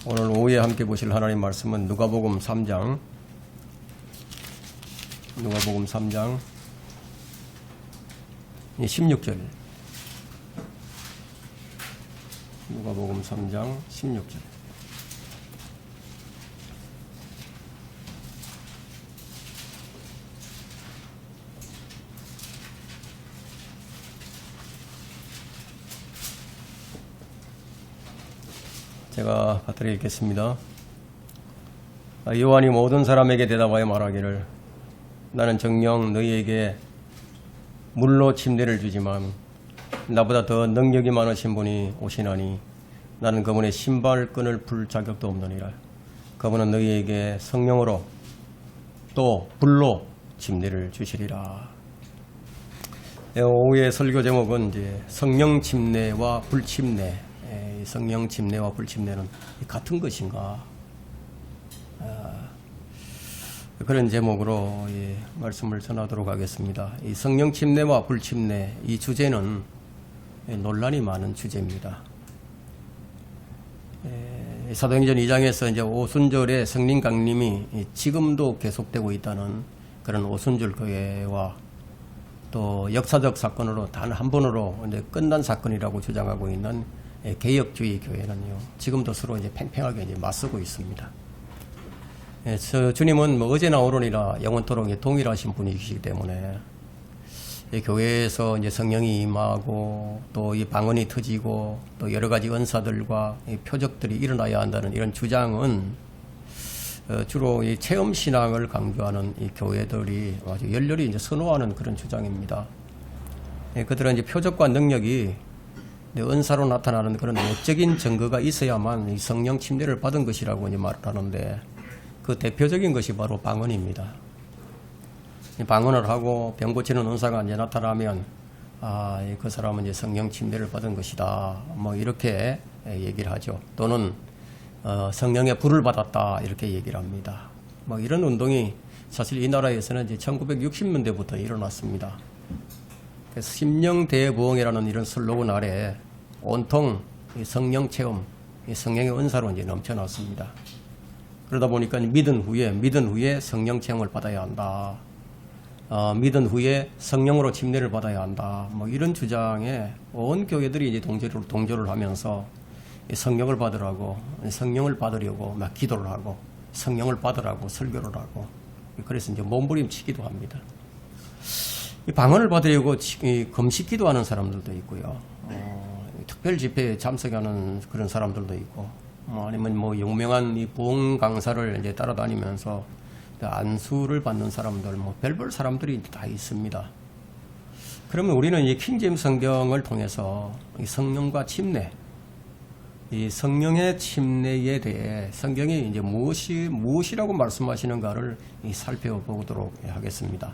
오늘 오후에 함께 보실 하나님 말씀은 누가복음 3장 16절. 누가복음 3장 16절. 제가 받들어 읽겠습니다. 요한이 모든 사람에게 대답하여 말하기를 나는 정녕 너희에게 물로 침례를 주지만 나보다 더 능력이 많으신 분이 오시나니 나는 그분의 신발끈을 풀 자격도 없느니라. 그분은 너희에게 성령으로 또 불로 침례를 주시리라. 오후의 설교 제목은 이제 성령 침례와 불 침례. 성령 침례와 불 침례는 같은 것인가? 그런 제목으로 말씀을 전하도록 하겠습니다. 이 성령 침례와 불 침례 이 주제는 논란이 많은 주제입니다. 사도행전 2장에서 이제 오순절에 성령 강림이 지금도 계속되고 있다는 그런 오순절 교회와 또 역사적 사건으로 단 한 번으로 이제 끝난 사건이라고 주장하고 있는 개혁주의 교회는요, 지금도 서로 이제 팽팽하게 이제 맞서고 있습니다. 주님은 뭐 어제나 오늘이나 영원토록 동일하신 분이시기 때문에 교회에서 이제 성령이 임하고 또 이 방언이 터지고 또 여러 가지 은사들과 이 표적들이 일어나야 한다는 이런 주장은 주로 이 체험 신앙을 강조하는 이 교회들이 아주 열렬히 이제 선호하는 그런 주장입니다. 그들은 이제 표적과 능력이 은사로 나타나는 그런 내적인 증거가 있어야만 이 성령 침례를 받은 것이라고 이제 말을 하는데 그 대표적인 것이 바로 방언입니다. 방언을 하고 병 고치는 은사가 이제 나타나면 그 사람은 이제 성령 침례를 받은 것이다. 뭐 이렇게 얘기를 하죠. 또는 성령의 불을 받았다 이렇게 얘기를 합니다. 뭐 이런 운동이 사실 이 나라에서는 이제 1960년대부터 일어났습니다. 심령대부흥이라는 이런 슬로건 아래 온통 성령 체험, 성령의 은사로 이제 넘쳐났습니다. 그러다 보니까 믿은 후에 성령 체험을 받아야 한다. 믿은 후에 성령으로 침례를 받아야 한다. 뭐 이런 주장에 온 교회들이 이제 동조를 하면서 성령을 받으라고, 성령을 받으려고 막 기도를 하고, 성령을 받으라고 설교를 하고, 그래서 이제 몸부림치기도 합니다. 이 방언을 받으려고 금식 기도하는 사람들도 있고요. 특별 집회에 참석하는 그런 사람들도 있고, 아니면 뭐 유명한 이 부흥 강사를 이제 따라다니면서 안수를 받는 사람들, 뭐 별별 사람들이 다 있습니다. 그러면 우리는 이 킹제임스 성경을 통해서 이 성령과 침례, 이 성령의 침례에 대해 성경이 이제 무엇이라고 말씀하시는가를 살펴보도록 하겠습니다.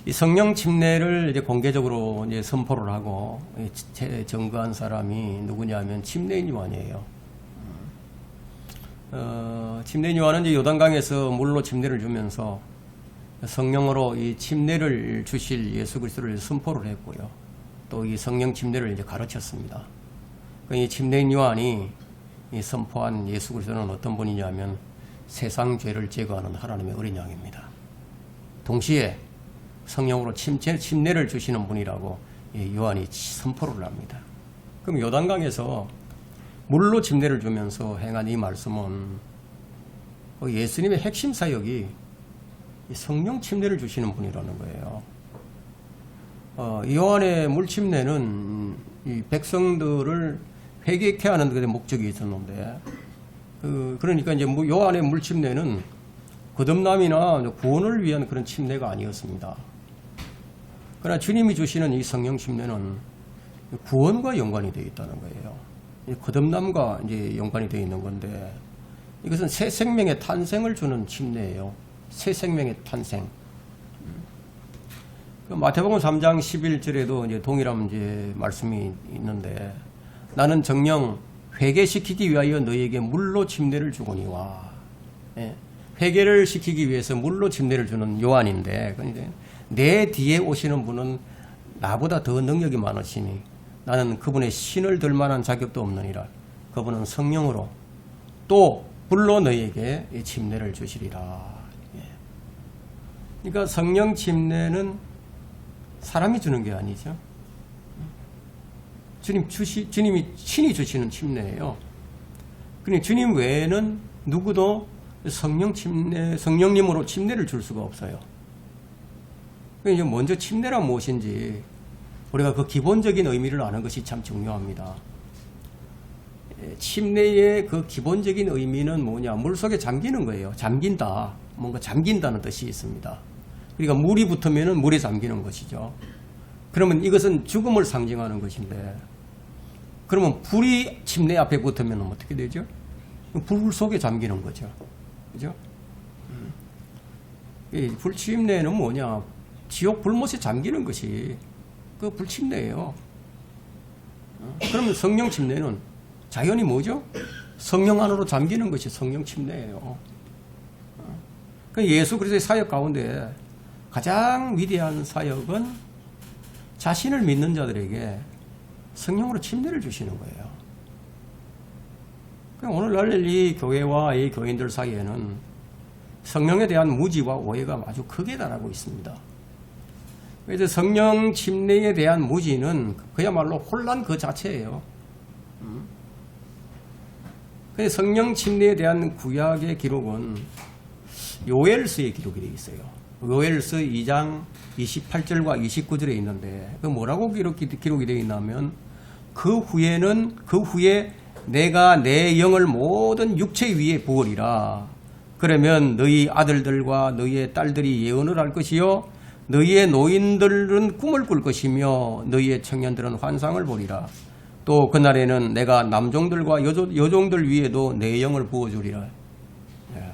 이 성령 침례를 이제 공개적으로 이제 선포를 하고 증거한 사람이 누구냐면 침례인 요한이에요. 침례인 요한은 이제 요단강에서 물로 침례를 주면서 성령으로 이 침례를 주실 예수 그리스도를 선포를 했고요. 또 이 성령 침례를 이제 가르쳤습니다. 이 침례인 요한이 이 선포한 예수 그리스도는 어떤 분이냐면 세상 죄를 제거하는 하나님의 어린 양입니다. 동시에 성령으로 침례를 주시는 분이라고 요한이 선포를 합니다. 그럼 요단강에서 물로 침례를 주면서 행한 이 말씀은 예수님의 핵심 사역이 성령 침례를 주시는 분이라는 거예요. 요한의 물 침례는 이 백성들을 회개케 하는 데 목적이 있었는데, 그러니까 이제 요한의 물 침례는 거듭남이나 구원을 위한 그런 침례가 아니었습니다. 그러나 주님이 주시는 이 성령 침례는 구원과 연관이 되어 있다는 거예요. 거듭남과 이제 연관이 되어 있는 건데, 이것은 새 생명의 탄생을 주는 침례예요. 새 생명의 탄생. 마태복음 3장 11절에도 이제 동일한 이제 말씀이 있는데, 나는 정녕 회개시키기 위하여 너희에게 물로 침례를 주거니와. 회개를 시키기 위해서 물로 침례를 주는 요한인데, 내 뒤에 오시는 분은 나보다 더 능력이 많으시니 나는 그분의 신을 들 만한 자격도 없느니라. 그분은 성령으로 또 불로 너희에게 침례를 주시리라. 예. 그러니까 성령 침례는 사람이 주는 게 아니죠. 주님이 친히 주시는 침례예요. 그러니 주님 외에는 누구도 성령님으로 침례를 줄 수가 없어요. 그러니까 먼저 침례란 무엇인지 우리가 그 기본적인 의미를 아는 것이 참 중요합니다. 침례의 그 기본적인 의미는 뭐냐? 물속에 잠기는 거예요. 잠긴다. 뭔가 잠긴다는 뜻이 있습니다. 그러니까 물이 붙으면 물에 잠기는 것이죠. 그러면 이것은 죽음을 상징하는 것인데, 그러면 불이 침례 앞에 붙으면 어떻게 되죠? 불 속에 잠기는 거죠. 그죠? 이 불침례는 뭐냐? 지옥 불못에 잠기는 것이 그 불침례예요. 그러면 성령 침례는 자연히 뭐죠? 성령 안으로 잠기는 것이 성령 침례예요. 그 예수 그리스도의 사역 가운데 가장 위대한 사역은 자신을 믿는 자들에게 성령으로 침례를 주시는 거예요. 오늘날 이 교회와 이 교인들 사이에는 성령에 대한 무지와 오해가 아주 크게 달하고 있습니다. 그래서 성령 침례에 대한 무지는 그야말로 혼란 그 자체예요. 그래서 성령 침례에 대한 구약의 기록은 요엘서에 기록이 되어 있어요. 요엘서 2장 28절과 29절에 있는데 그 뭐라고 기록이 되어 있냐면 그 후에 내가 내 영을 모든 육체 위에 부으리라. 그러면 너희 아들들과 너희의 딸들이 예언을 할 것이요 너희의 노인들은 꿈을 꿀 것이며 너희의 청년들은 환상을 보리라. 또 그날에는 내가 남종들과 여종들 위에도 내 영을 부어주리라. 예.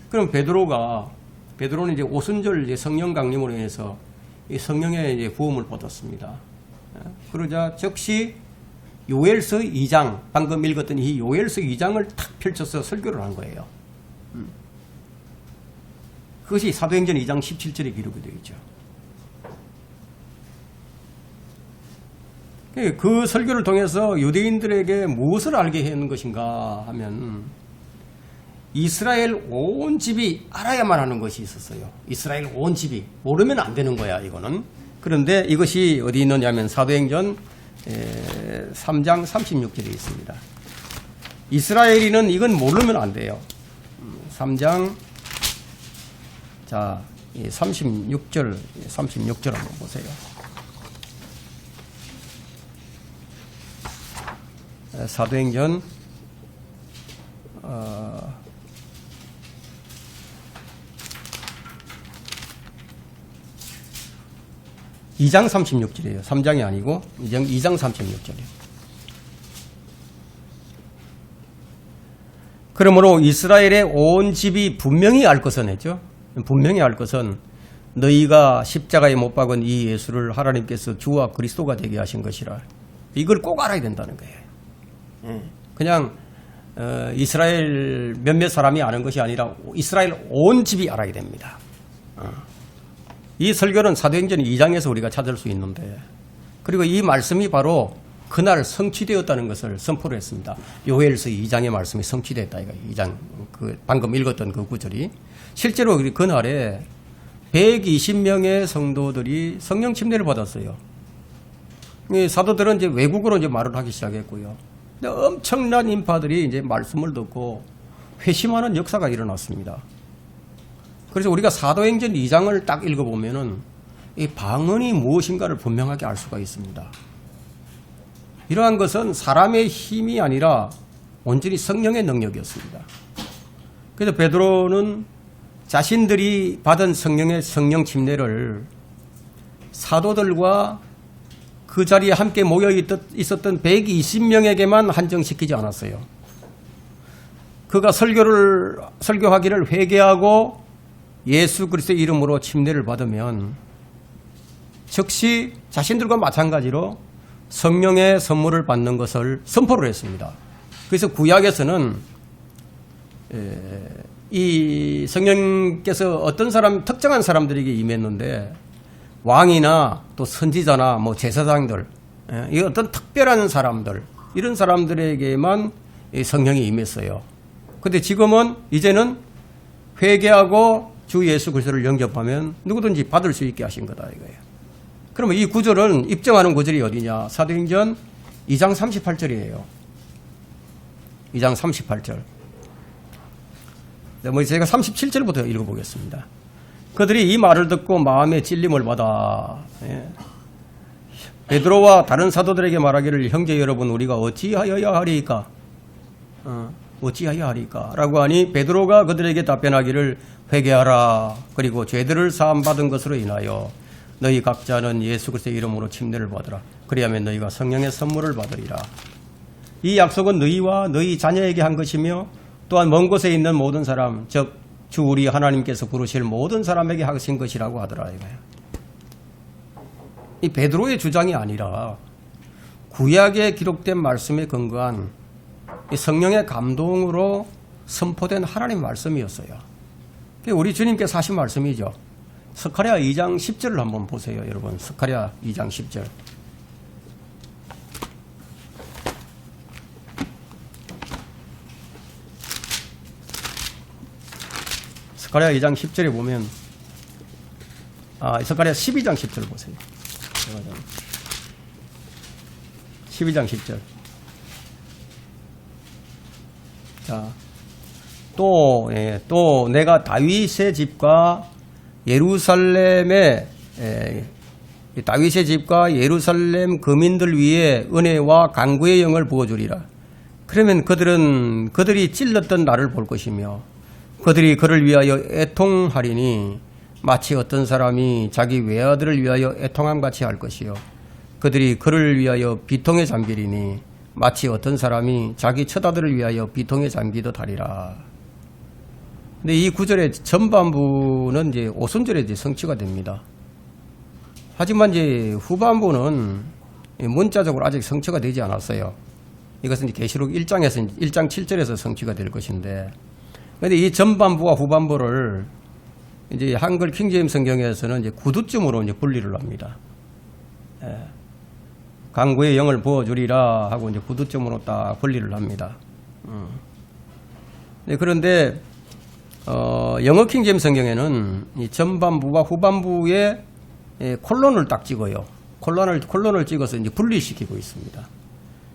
그럼 베드로는 이제 오순절 이제 성령 강림으로 인해서 이 성령의 이제 부음을 받았습니다. 예. 그러자 즉시 요엘서 2장, 방금 읽었던 이 요엘서 2장을 탁 펼쳐서 설교를 한 거예요. 그것이 사도행전 2장 17절에 기록이 되어 있죠. 그 설교를 통해서 유대인들에게 무엇을 알게 하는 것인가 하면 이스라엘 온 집이 알아야만 하는 것이 있었어요. 이스라엘 온 집이 모르면 안 되는 거야 이거는. 그런데 이것이 어디 있느냐면 사도행전 3장 36절에 있습니다. 이스라엘인은 이건 모르면 안 돼요. 3장 자 36절 한번 보세요. 사도행전 2장 36절이에요. 3장이 아니고 2장 36절이에요. 그러므로 이스라엘의 온 집이 분명히 알 것은 했죠. 분명히 알 것은 너희가 십자가에 못 박은 이 예수를 하나님께서 주와 그리스도가 되게 하신 것이라. 이걸 꼭 알아야 된다는 거예요. 그냥 이스라엘 몇몇 사람이 아는 것이 아니라 이스라엘 온 집이 알아야 됩니다. 이 설교는 사도행전 2장에서 우리가 찾을 수 있는데, 그리고 이 말씀이 바로 그날 성취되었다는 것을 선포를 했습니다. 요엘서 2장의 말씀이 성취됐다. 2장 방금 읽었던 그 구절이 실제로 그날에 120명의 성도들이 성령 침례를 받았어요. 사도들은 이제 외국어로 이제 말을 하기 시작했고요. 엄청난 인파들이 이제 말씀을 듣고 회심하는 역사가 일어났습니다. 그래서 우리가 사도행전 2장을 딱 읽어보면은 이 방언이 무엇인가를 분명하게 알 수가 있습니다. 이러한 것은 사람의 힘이 아니라 온전히 성령의 능력이었습니다. 그래서 베드로는 자신들이 받은 성령의 성령 침례를 사도들과 그 자리에 함께 모여 있었던 120명에게만 한정시키지 않았어요. 그가 설교하기를 회개하고 예수 그리스도의 이름으로 침례를 받으면 즉시 자신들과 마찬가지로 성령의 선물을 받는 것을 선포를 했습니다. 그래서 구약에서는 이 성령께서 어떤 특정한 사람들에게 임했는데 왕이나 또 선지자나 뭐 제사장들, 이 어떤 특별한 사람들, 이런 사람들에게만 성령이 임했어요. 근데 지금은 이제는 회개하고 주 예수 그리스도를 영접하면 누구든지 받을 수 있게 하신 거다 이거예요. 그러면 이 구절은 입증하는 구절이 어디냐? 사도행전 2장 38절이에요. 2장 38절. 뭐 제가 37절부터 읽어보겠습니다. 그들이 이 말을 듣고 마음에 찔림을 받아 베드로와 다른 사도들에게 말하기를 형제 여러분 우리가 어찌하여야 하리이까? 어찌하여야 하리이까? 라고 하니 베드로가 그들에게 답변하기를 회개하라. 그리고 죄들을 사함받은 것으로 인하여 너희 각자는 예수 그리스도의 이름으로 침례를 받으라. 그리하면 너희가 성령의 선물을 받으리라. 이 약속은 너희와 너희 자녀에게 한 것이며 또한 먼 곳에 있는 모든 사람 즉 주 우리 하나님께서 부르실 모든 사람에게 하신 것이라고 하더라 이거예요. 이 베드로의 주장이 아니라 구약에 기록된 말씀에 근거한 이 성령의 감동으로 선포된 하나님 말씀이었어요. 우리 주님께서 하신 말씀이죠. 스가랴 2장 10절을 한번 보세요 여러분. 스가랴 2장 10절. 스가랴 2장 10절에 보면 스가랴 12장 10절 보세요. 12장 10절. 자, 또 내가 다윗의 집과 예루살렘의 다윗의 집과 예루살렘 거민들 위에 은혜와 간구의 영을 부어주리라. 그러면 그들이 찔렀던 나를 볼 것이며 그들이 그를 위하여 애통하리니 마치 어떤 사람이 자기 외아들을 위하여 애통함같이 할 것이요 그들이 그를 위하여 비통에 잠기리니 마치 어떤 사람이 자기 처자들을 위하여 비통에 잠기듯 하리라. 근데 이 구절의 전반부는 이제 오순절에 이제 성취가 됩니다. 하지만 이제 후반부는 문자적으로 아직 성취가 되지 않았어요. 이것은 계시록 1장에서 1장 7절에서 성취가 될 것인데, 그런데 이 전반부와 후반부를 이제 한글 킹제임 성경에서는 이제 구두쯤으로 이제 분리를 합니다. 강구의 영을 부어주리라 하고 이제 구두점으로 딱 분리를 합니다. 네, 그런데 영어 킹제임 성경에는 이 전반부와 후반부에 콜론을 딱 찍어요. 콜론을 찍어서 이제 분리시키고 있습니다.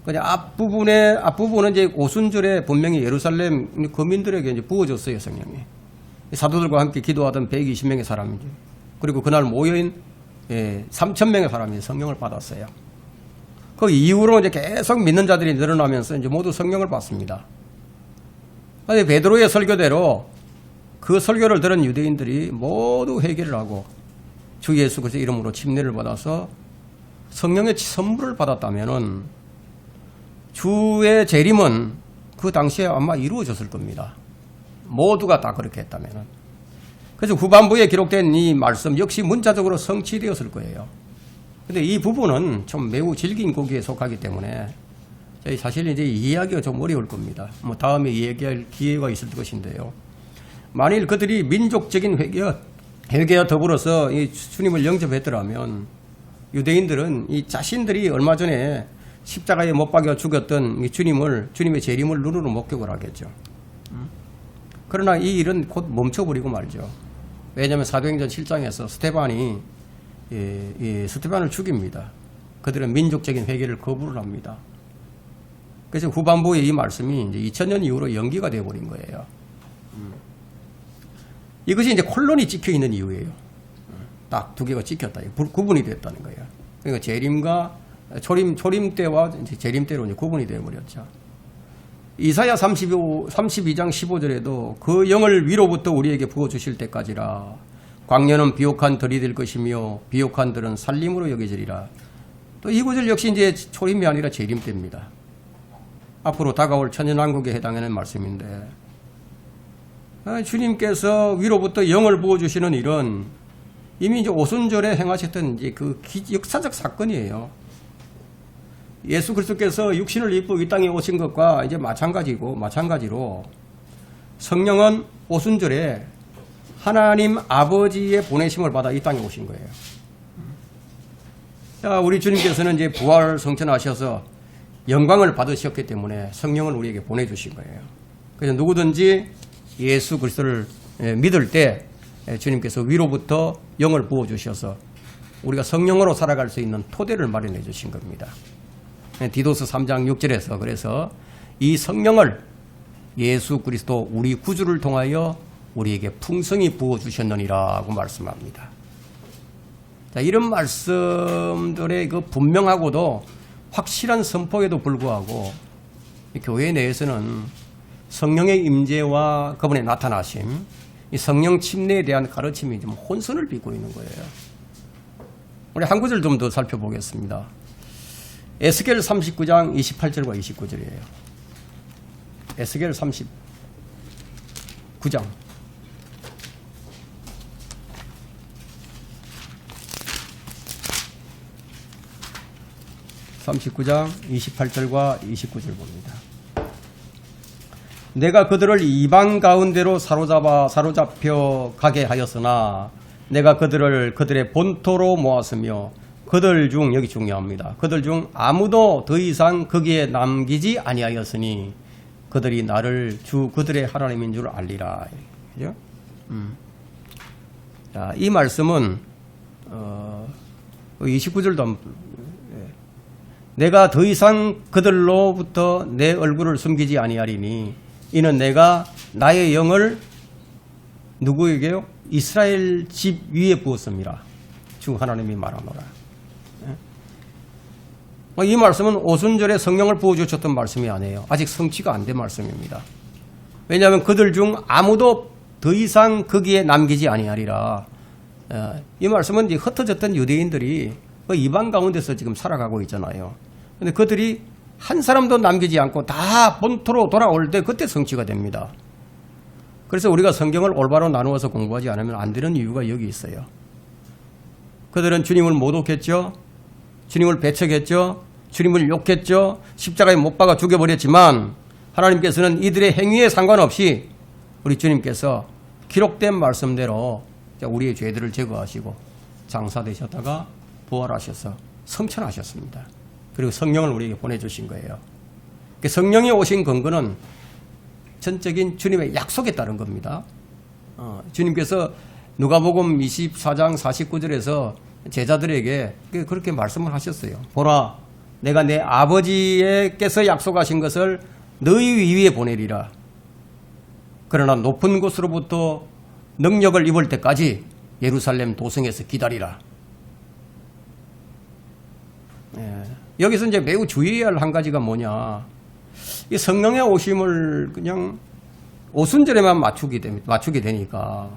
그냥 앞부분은 이제 오순절에 분명히 예루살렘 거민들에게 이제 부어줬어요, 성령이. 사도들과 함께 기도하던 120명의 사람이죠. 그리고 그날 모여인 3,000명의 사람이 성령을 받았어요. 그 이후로 이제 계속 믿는 자들이 늘어나면서 이제 모두 성령을 받습니다. 그런데 베드로의 설교대로 그 설교를 들은 유대인들이 모두 회개를 하고 주 예수 그리스도의 이름으로 침례를 받아서 성령의 선물을 받았다면은 주의 재림은 그 당시에 아마 이루어졌을 겁니다. 모두가 다 그렇게 했다면은. 그래서 후반부에 기록된 이 말씀 역시 문자적으로 성취되었을 거예요. 근데 이 부분은 좀 매우 질긴 고기에 속하기 때문에 저희 사실 이제 이해하기가 좀 어려울 겁니다. 뭐 다음에 이야기할 기회가 있을 것인데요. 만일 그들이 민족적인 회개와 더불어서 이 주님을 영접했더라면 유대인들은 이 자신들이 얼마 전에 십자가에 못 박여 죽였던 이 주님의 재림을 눈으로 목격을 하겠죠. 그러나 이 일은 곧 멈춰버리고 말죠. 왜냐하면 사도행전 7장에서 스테반이 스테반을 죽입니다. 그들은 민족적인 회개를 거부를 합니다. 그래서 후반부의 이 말씀이 이제 2000년 이후로 연기가 되어버린 거예요. 이것이 이제 콜론이 찍혀 있는 이유예요. 딱 두 개가 찍혔다. 구분이 됐다는 거예요. 그러니까 재림과 초림 때와 이제 재림 때로 이제 구분이 되어버렸죠. 이사야 32장 15절에도 그 영을 위로부터 우리에게 부어주실 때까지라. 광야는 비옥한 들이 될 것이며 비옥한 들은 살림으로 여겨지리라. 또 이 구절 역시 이제 초림이 아니라 재림 때입니다. 앞으로 다가올 천년왕국에 해당하는 말씀인데, 주님께서 위로부터 영을 부어주시는 일은 이미 이제 오순절에 행하셨던 이제 그 역사적 사건이에요. 예수 그리스도께서 육신을 입고 이 땅에 오신 것과 이제 마찬가지로 성령은 오순절에 하나님 아버지의 보내심을 받아 이 땅에 오신 거예요. 자, 우리 주님께서는 이제 부활 성천하셔서 영광을 받으셨기 때문에 성령을 우리에게 보내주신 거예요. 그래서 누구든지 예수 그리스도를 믿을 때 주님께서 위로부터 영을 부어주셔서 우리가 성령으로 살아갈 수 있는 토대를 마련해 주신 겁니다. 디도스 3장 6절에서 그래서 이 성령을 예수 그리스도 우리 구주를 통하여 우리에게 풍성히 부어주셨느니라고 말씀합니다. 자, 이런 말씀들의 그 분명하고도 확실한 선포에도 불구하고 교회 내에서는 성령의 임재와 그분의 나타나심, 이 성령 침례에 대한 가르침이 좀 혼선을 빚고 있는 거예요. 우리 한 구절 좀 더 살펴보겠습니다. 에스겔 39장 28절과 29절이에요. 에스겔 39장 28절과 29절 봅니다. 내가 그들을 이방 가운데로 사로잡혀 가게 하였으나 내가 그들을 그들의 본토로 모았으며 그들 중, 여기 중요합니다. 그들 중 아무도 더 이상 거기에 남기지 아니하였으니 그들이 나를 그들의 하나님인 줄 알리라. 그죠? 자, 이 말씀은 29절도 내가 더 이상 그들로부터 내 얼굴을 숨기지 아니하리니 이는 내가 나의 영을 누구에게요? 이스라엘 집 위에 부었습니다. 주 하나님이 말하노라. 이 말씀은 오순절에 성령을 부어주셨던 말씀이 아니에요. 아직 성취가 안 된 말씀입니다. 왜냐하면 그들 중 아무도 더 이상 거기에 남기지 아니하리라. 이 말씀은 이제 흩어졌던 유대인들이 이방 가운데서 지금 살아가고 있잖아요. 근데 그들이 한 사람도 남기지 않고 다 본토로 돌아올 때 그때 성취가 됩니다. 그래서 우리가 성경을 올바로 나누어서 공부하지 않으면 안 되는 이유가 여기 있어요. 그들은 주님을 모독했죠. 주님을 배척했죠. 주님을 욕했죠. 십자가에 못 박아 죽여버렸지만 하나님께서는 이들의 행위에 상관없이 우리 주님께서 기록된 말씀대로 우리의 죄들을 제거하시고 장사되셨다가 부활하셔서 성천하셨습니다. 그리고 성령을 우리에게 보내주신 거예요. 성령이 오신 근거는 전적인 주님의 약속에 따른 겁니다. 주님께서 누가복음 24장 49절에서 제자들에게 그렇게 말씀을 하셨어요. 보라, 내가 내 아버지께서 약속하신 것을 너희 위에 보내리라. 그러나 높은 곳으로부터 능력을 입을 때까지 예루살렘 도성에서 기다리라. 여기서 이제 매우 주의해야 할 한 가지가 뭐냐. 이 성령의 오심을 그냥 오순절에만 맞추게 되니까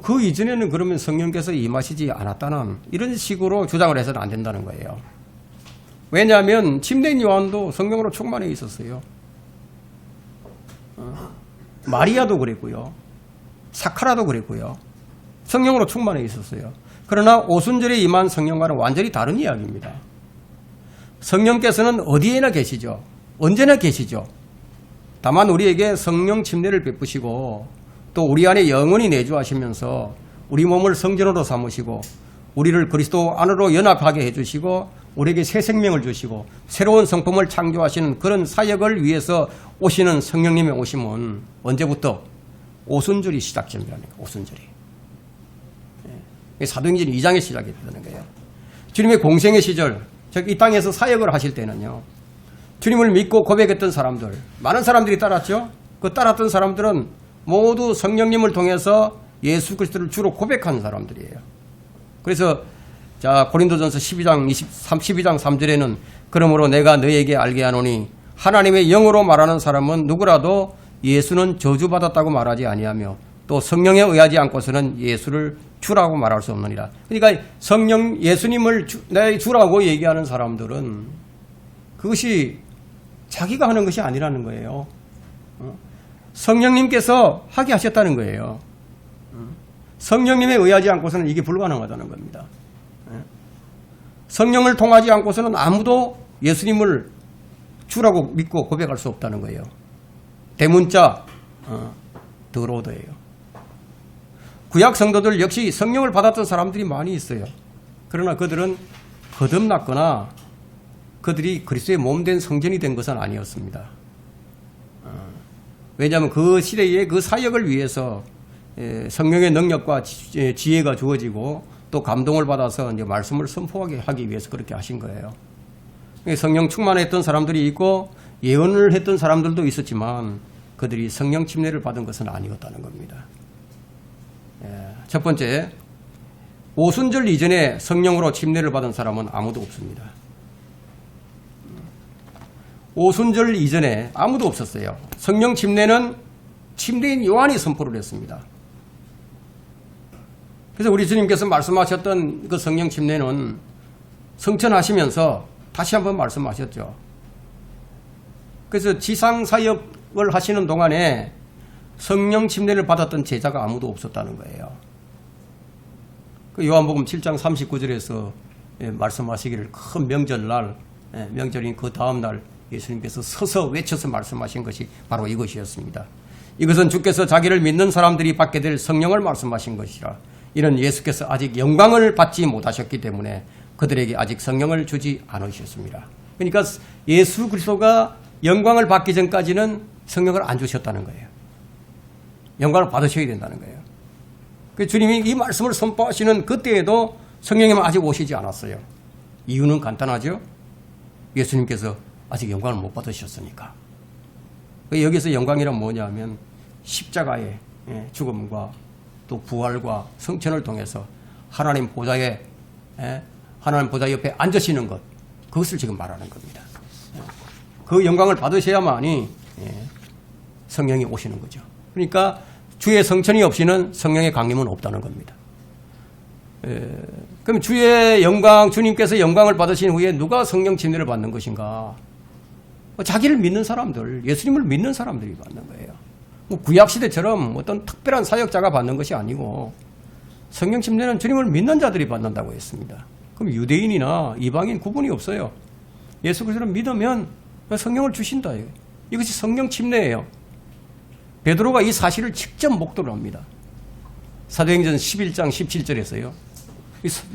그 이전에는 그러면 성령께서 임하시지 않았다는 이런 식으로 주장을 해서는 안 된다는 거예요. 왜냐하면 침례인 요한도 성령으로 충만해 있었어요. 마리아도 그랬고요. 사카라도 그랬고요. 성령으로 충만해 있었어요. 그러나 오순절에 임한 성령과는 완전히 다른 이야기입니다. 성령께서는 어디에나 계시죠. 언제나 계시죠. 다만 우리에게 성령 침례를 베푸시고 또 우리 안에 영원히 내주하시면서 우리 몸을 성전으로 삼으시고 우리를 그리스도 안으로 연합하게 해주시고 우리에게 새 생명을 주시고 새로운 성품을 창조하시는 그런 사역을 위해서 오시는 성령님의 오심은 언제부터? 오순절이 시작점이라는 거예요. 오순절이. 사도행전 2장에 시작이 되는 거예요. 주님의 공생의 시절, 즉 이 땅에서 사역을 하실 때는요. 주님을 믿고 고백했던 사람들, 많은 사람들이 따랐죠. 그 따랐던 사람들은 모두 성령님을 통해서 예수 그리스도를 주로 고백하는 사람들이에요. 그래서 자 고린도전서 12장 3절에는 그러므로 내가 너에게 알게 하노니 하나님의 영으로 말하는 사람은 누구라도 예수는 저주받았다고 말하지 아니하며 또 성령에 의하지 않고서는 예수를 주라고 말할 수 없느니라. 그러니까 성령 예수님을 내 주라고 얘기하는 사람들은 그것이 자기가 하는 것이 아니라는 거예요. 성령님께서 하게 하셨다는 거예요. 성령님에 의하지 않고서는 이게 불가능하다는 겁니다. 성령을 통하지 않고서는 아무도 예수님을 주라고 믿고 고백할 수 없다는 거예요. 대문자 더로더예요. 구약 성도들 역시 성령을 받았던 사람들이 많이 있어요. 그러나 그들은 거듭났거나 그들이 그리스도의 몸된 성전이 된 것은 아니었습니다. 왜냐하면 그 시대의 그 사역을 위해서 성령의 능력과 지혜가 주어지고 또 감동을 받아서 이제 말씀을 선포하게 하기 위해서 그렇게 하신 거예요. 성령 충만했던 사람들이 있고 예언을 했던 사람들도 있었지만 그들이 성령 침례를 받은 것은 아니었다는 겁니다. 첫 번째, 오순절 이전에 성령으로 침례를 받은 사람은 아무도 없습니다. 오순절 이전에 아무도 없었어요. 성령 침례는 침례인 요한이 선포를 했습니다. 그래서 우리 주님께서 말씀하셨던 그 성령 침례는 성천하시면서 다시 한번 말씀하셨죠. 그래서 지상사역을 하시는 동안에 성령 침례를 받았던 제자가 아무도 없었다는 거예요. 그 요한복음 7장 39절에서 말씀하시기를 큰 명절날, 명절인 그 다음날 예수님께서 서서 외쳐서 말씀하신 것이 바로 이것이었습니다. 이것은 주께서 자기를 믿는 사람들이 받게 될 성령을 말씀하신 것이라. 이는 예수께서 아직 영광을 받지 못하셨기 때문에 그들에게 아직 성령을 주지 않으셨습니다. 그러니까 예수 그리스도가 영광을 받기 전까지는 성령을 안 주셨다는 거예요. 영광을 받으셔야 된다는 거예요. 주님이 이 말씀을 선포하시는 그때에도 성령님은 아직 오시지 않았어요. 이유는 간단하죠. 예수님께서 아직 영광을 못 받으셨으니까. 여기서 영광이란 뭐냐면 십자가의 죽음과 또 부활과 성천을 통해서 하나님 보좌 옆에 앉으시는 것, 그것을 지금 말하는 겁니다. 그 영광을 받으셔야만이 성령이 오시는 거죠. 그러니까 주의 성천이 없이는 성령의 강림은 없다는 겁니다. 그럼 주의 영광, 주님께서 영광을 받으신 후에 누가 성령 침례를 받는 것인가? 자기를 믿는 사람들, 예수님을 믿는 사람들이 받는 거예요. 구약시대처럼 어떤 특별한 사역자가 받는 것이 아니고 성령 침례는 주님을 믿는 자들이 받는다고 했습니다. 그럼 유대인이나 이방인 구분이 없어요. 예수 그리스도를 믿으면 성령을 주신다. 이것이 성령 침례예요. 베드로가 이 사실을 직접 목도를 합니다. 사도행전 11장 17절에서요.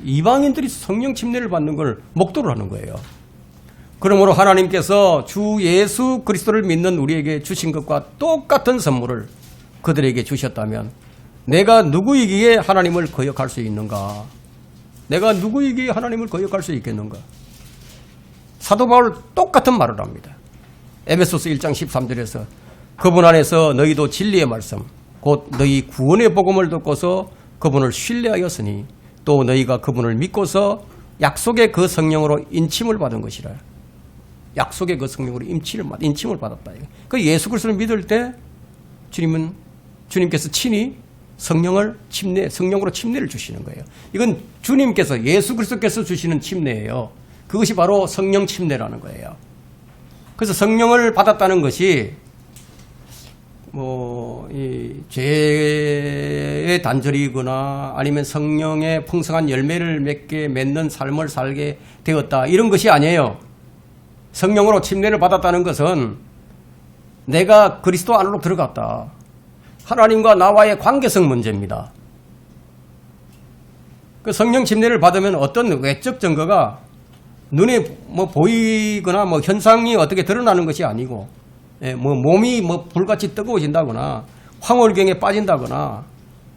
이방인들이 성령 침례를 받는 걸 목도를 하는 거예요. 그러므로 하나님께서 주 예수 그리스도를 믿는 우리에게 주신 것과 똑같은 선물을 그들에게 주셨다면 내가 누구이기에 하나님을 거역할 수 있는가? 내가 누구이기에 하나님을 거역할 수 있겠는가? 사도 바울 똑같은 말을 합니다. 에베소서 1장 13절에서 그분 안에서 너희도 진리의 말씀 곧 너희 구원의 복음을 듣고서 그분을 신뢰하였으니 또 너희가 그분을 믿고서 약속의 그 성령으로 인침을 받은 것이라. 약속의 그 성령으로 인침을 받았다. 그 예수 그리스도를 믿을 때 주님께서 친히 성령으로 침례를 주시는 거예요. 이건 주님께서 예수 그리스도께서 주시는 침례예요. 그것이 바로 성령 침례라는 거예요. 그래서 성령을 받았다는 것이 이 죄의 단절이거나 아니면 성령의 풍성한 열매를 맺는 삶을 살게 되었다. 이런 것이 아니에요. 성령으로 침례를 받았다는 것은 내가 그리스도 안으로 들어갔다. 하나님과 나와의 관계성 문제입니다. 그 성령 침례를 받으면 어떤 외적 증거가 눈에 보이거나 현상이 어떻게 드러나는 것이 아니고 몸이 불같이 뜨거워진다거나 황홀경에 빠진다거나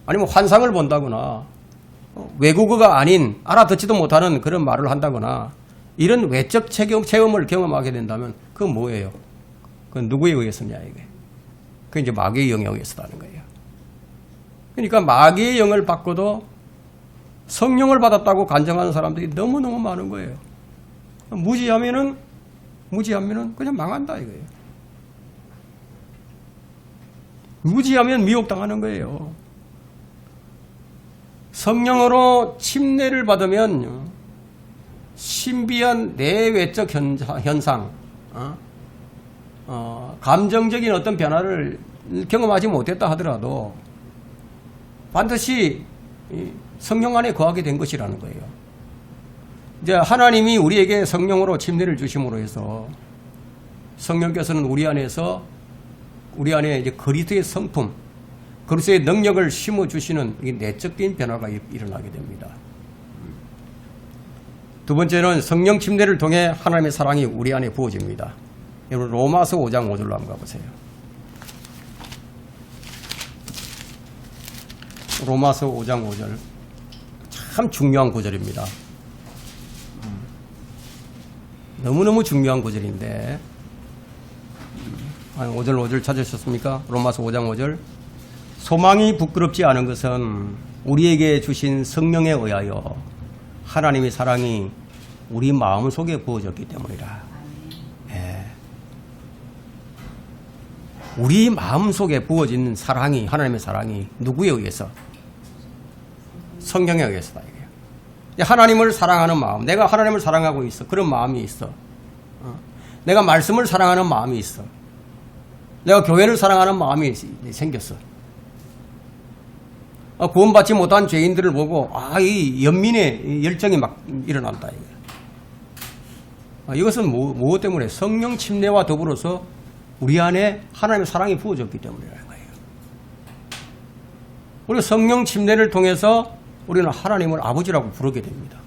아니면 환상을 본다거나 외국어가 아닌 알아듣지도 못하는 그런 말을 한다거나 이런 외적 체험을 경험하게 된다면 그건 뭐예요? 그건 누구에 의해서냐 이게. 그건 이제 마귀의 영에 의해서라는 거예요. 그러니까 마귀의 영을 받고도 성령을 받았다고 간증하는 사람들이 너무너무 많은 거예요. 무지하면은 그냥 망한다 이거예요. 무지하면 미혹당하는 거예요. 성령으로 침례를 받으면 신비한 내외적 현상, 감정적인 어떤 변화를 경험하지 못했다 하더라도 반드시 성령 안에 거하게 된 것이라는 거예요. 이제 하나님이 우리에게 성령으로 침례를 주심으로 해서 성령께서는 우리 안에 이제 그리스도의 성품, 그리스도의 능력을 심어주시는 내적인 변화가 일어나게 됩니다. 두 번째는 성령 침례를 통해 하나님의 사랑이 우리 안에 부어집니다. 여러분 로마서 5장 5절로 한번 가보세요. 로마서 5장 5절. 참 중요한 구절입니다. 너무너무 중요한 구절인데 5절 찾으셨습니까? 로마서 5장 5절. 소망이 부끄럽지 않은 것은 우리에게 주신 성령에 의하여 하나님의 사랑이 우리 마음속에 부어졌기 때문이라. 예. 우리 마음속에 부어진 사랑이, 하나님의 사랑이 누구에 의해서? 성령에 의해서다. 이게요. 하나님을 사랑하는 마음, 내가 하나님을 사랑하고 있어. 그런 마음이 있어. 내가 말씀을 사랑하는 마음이 있어. 내가 교회를 사랑하는 마음이 생겼어. 구원받지 못한 죄인들을 보고 이 연민의 열정이 막 일어난다. 이것은 무엇 때문에? 성령 침례와 더불어서 우리 안에 하나님의 사랑이 부어졌기 때문이라는 거예요. 우리가 성령 침례를 통해서 우리는 하나님을 아버지라고 부르게 됩니다.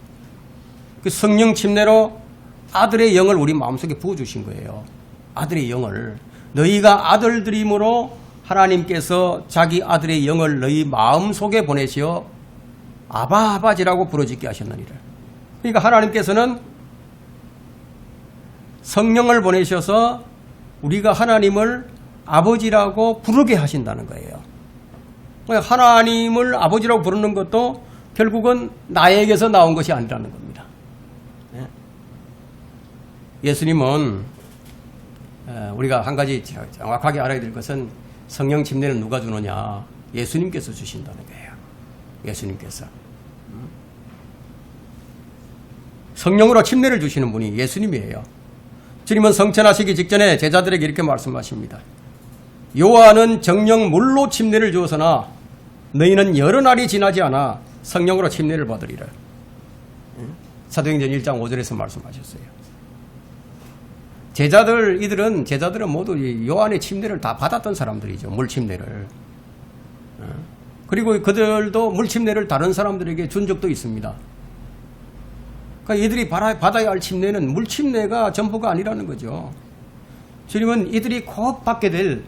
그 성령 침례로 아들의 영을 우리 마음속에 부어주신 거예요. 아들의 영을. 너희가 아들들이므로 하나님께서 자기 아들의 영을 너희 마음속에 보내시어 아바 아바지라고 부르짖게 하셨느니라. 그러니까 하나님께서는 성령을 보내셔서 우리가 하나님을 아버지라고 부르게 하신다는 거예요. 그러니까 하나님을 아버지라고 부르는 것도 결국은 나에게서 나온 것이 아니라는 겁니다. 예수님은 우리가 한 가지 정확하게 알아야 될 것은 성령 침례는 누가 주느냐? 예수님께서 주신다는 거예요. 예수님께서. 성령으로 침례를 주시는 분이 예수님이에요. 주님은 성천하시기 직전에 제자들에게 이렇게 말씀하십니다. 요한은 정령 물로 침례를 주었으나 너희는 여러 날이 지나지 않아 성령으로 침례를 받으리라. 사도행전 1장 5절에서 말씀하셨어요. 제자들은 모두 요한의 침례를 다 받았던 사람들이죠. 물 침례를. 그리고 그들도 물 침례를 다른 사람들에게 준 적도 있습니다. 그러니까 이들이 받아야 할 침례는 물 침례가 전부가 아니라는 거죠. 주님은 이들이 곧 받게 될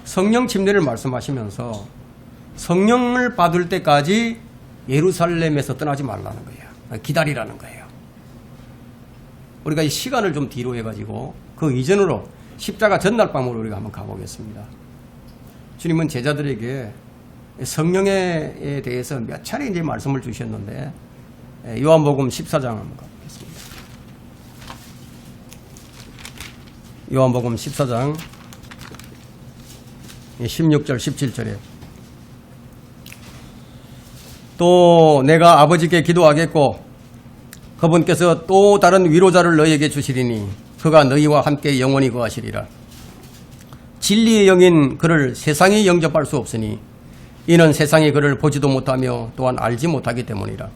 성령 침례를 말씀하시면서 성령을 받을 때까지 예루살렘에서 떠나지 말라는 거예요. 기다리라는 거예요. 우리가 이 시간을 좀 뒤로 해가지고 그 이전으로 십자가 전날 밤으로 우리가 한번 가보겠습니다. 주님은 제자들에게 성령에 대해서 몇 차례 이제 말씀을 주셨는데 요한복음 14장 한번 가보겠습니다. 요한복음 14장 16절 17절에 또 내가 아버지께 기도하겠고 그분께서 또 다른 위로자를 너희에게 주시리니 그가 너희와 함께 영원히 거하시리라. 진리의 영인 그를 세상이 영접할 수 없으니 이는 세상이 그를 보지도 못하며 또한 알지 못하기 때문이라.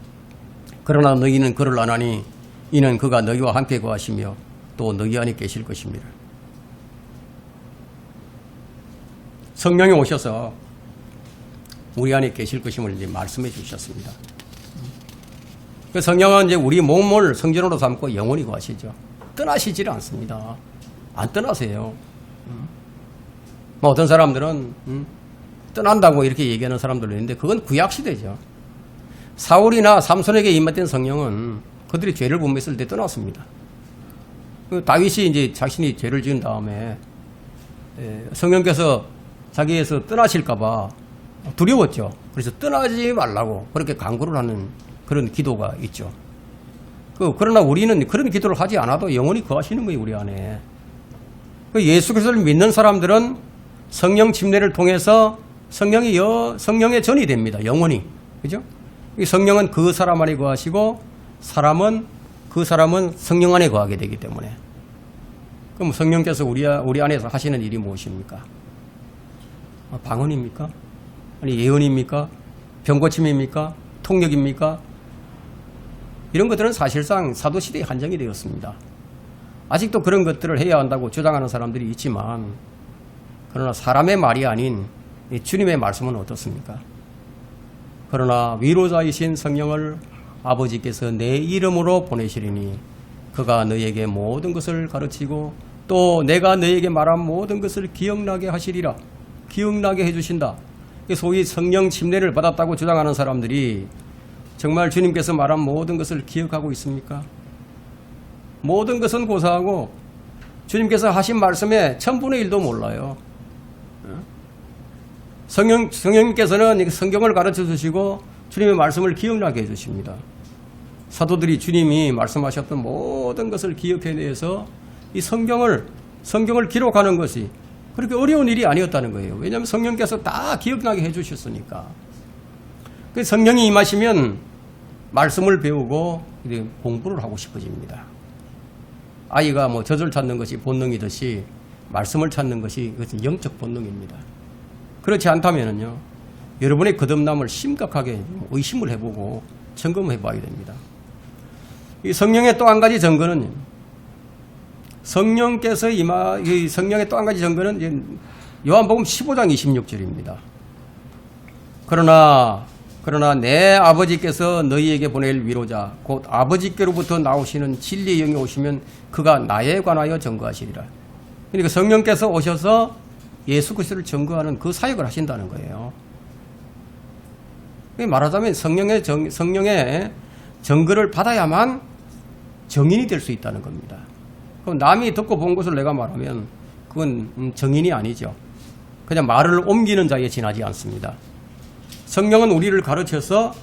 그러나 너희는 그를 아나니 이는 그가 너희와 함께 거하시며 또 너희 안에 계실 것입니다. 성령이 오셔서 우리 안에 계실 것임을 이제 말씀해 주셨습니다. 그 성령은 이제 우리 몸을 성전으로 삼고 영원히 거하시죠. 떠나시질 않습니다. 안 떠나세요. 어떤 사람들은 떠난다고 이렇게 얘기하는 사람들도 있는데 그건 구약시대죠. 사울이나 삼손에게 임했던 성령은 그들이 죄를 범했을 때 떠났습니다. 그 다윗이 이제 자신이 죄를 지은 다음에 성령께서 자기에서 떠나실까봐 두려웠죠. 그래서 떠나지 말라고 그렇게 간구를 하는 그런 기도가 있죠. 그러나 우리는 그런 기도를 하지 않아도 영원히 거하시는 거예요, 우리 안에. 예수 그리스도를 믿는 사람들은 성령 침례를 통해서 성령의 전이 됩니다, 영원히. 그죠? 성령은 그 사람 안에 거하시고 그 사람은 성령 안에 거하게 되기 때문에. 그럼 성령께서 우리 안에서 하시는 일이 무엇입니까? 방언입니까? 아니 예언입니까? 병고침입니까? 통역입니까? 이런 것들은 사실상 사도시대에 한정이 되었습니다. 아직도 그런 것들을 해야 한다고 주장하는 사람들이 있지만 그러나 사람의 말이 아닌 주님의 말씀은 어떻습니까? 그러나 위로자이신 성령을 아버지께서 내 이름으로 보내시리니 그가 너희에게 모든 것을 가르치고 또 내가 너희에게 말한 모든 것을 기억나게 하시리라. 기억나게 해주신다. 소위 성령 침례를 받았다고 주장하는 사람들이 정말 주님께서 말한 모든 것을 기억하고 있습니까? 모든 것은 고사하고 주님께서 하신 말씀의 1000분의 1도 몰라요. 성령님께서는 성경을 가르쳐 주시고 주님의 말씀을 기억나게 해주십니다. 사도들이 주님이 말씀하셨던 모든 것을 기억해내서 이 성경을 기록하는 것이 그렇게 어려운 일이 아니었다는 거예요. 왜냐하면 성령께서 다 기억나게 해주셨으니까. 성령이 임하시면 말씀을 배우고 공부를 하고 싶어집니다. 아이가 뭐 젖을 찾는 것이 본능이듯이 말씀을 찾는 것이 그것은 영적 본능입니다. 그렇지 않다면요, 여러분의 거듭남을 심각하게 의심을 해보고 점검해 봐야 됩니다. 이 성령의 또 한 가지 증거는 성령의 또 한 가지 증거는 요한복음 15장 26절입니다. 그러나 내 아버지께서 너희에게 보낼 위로자 곧 아버지께로부터 나오시는 진리의 영이 오시면 그가 나에 관하여 증거하시리라. 그러니까 성령께서 오셔서 예수 그리스도를 증거하는 그 사역을 하신다는 거예요. 말하자면 성령의 증거를 받아야만 정인이 될 수 있다는 겁니다. 그럼 남이 듣고 본 것을 내가 말하면 그건 정인이 아니죠. 그냥 말을 옮기는 자에 지나지 않습니다. 성령은 우리를 가르쳐서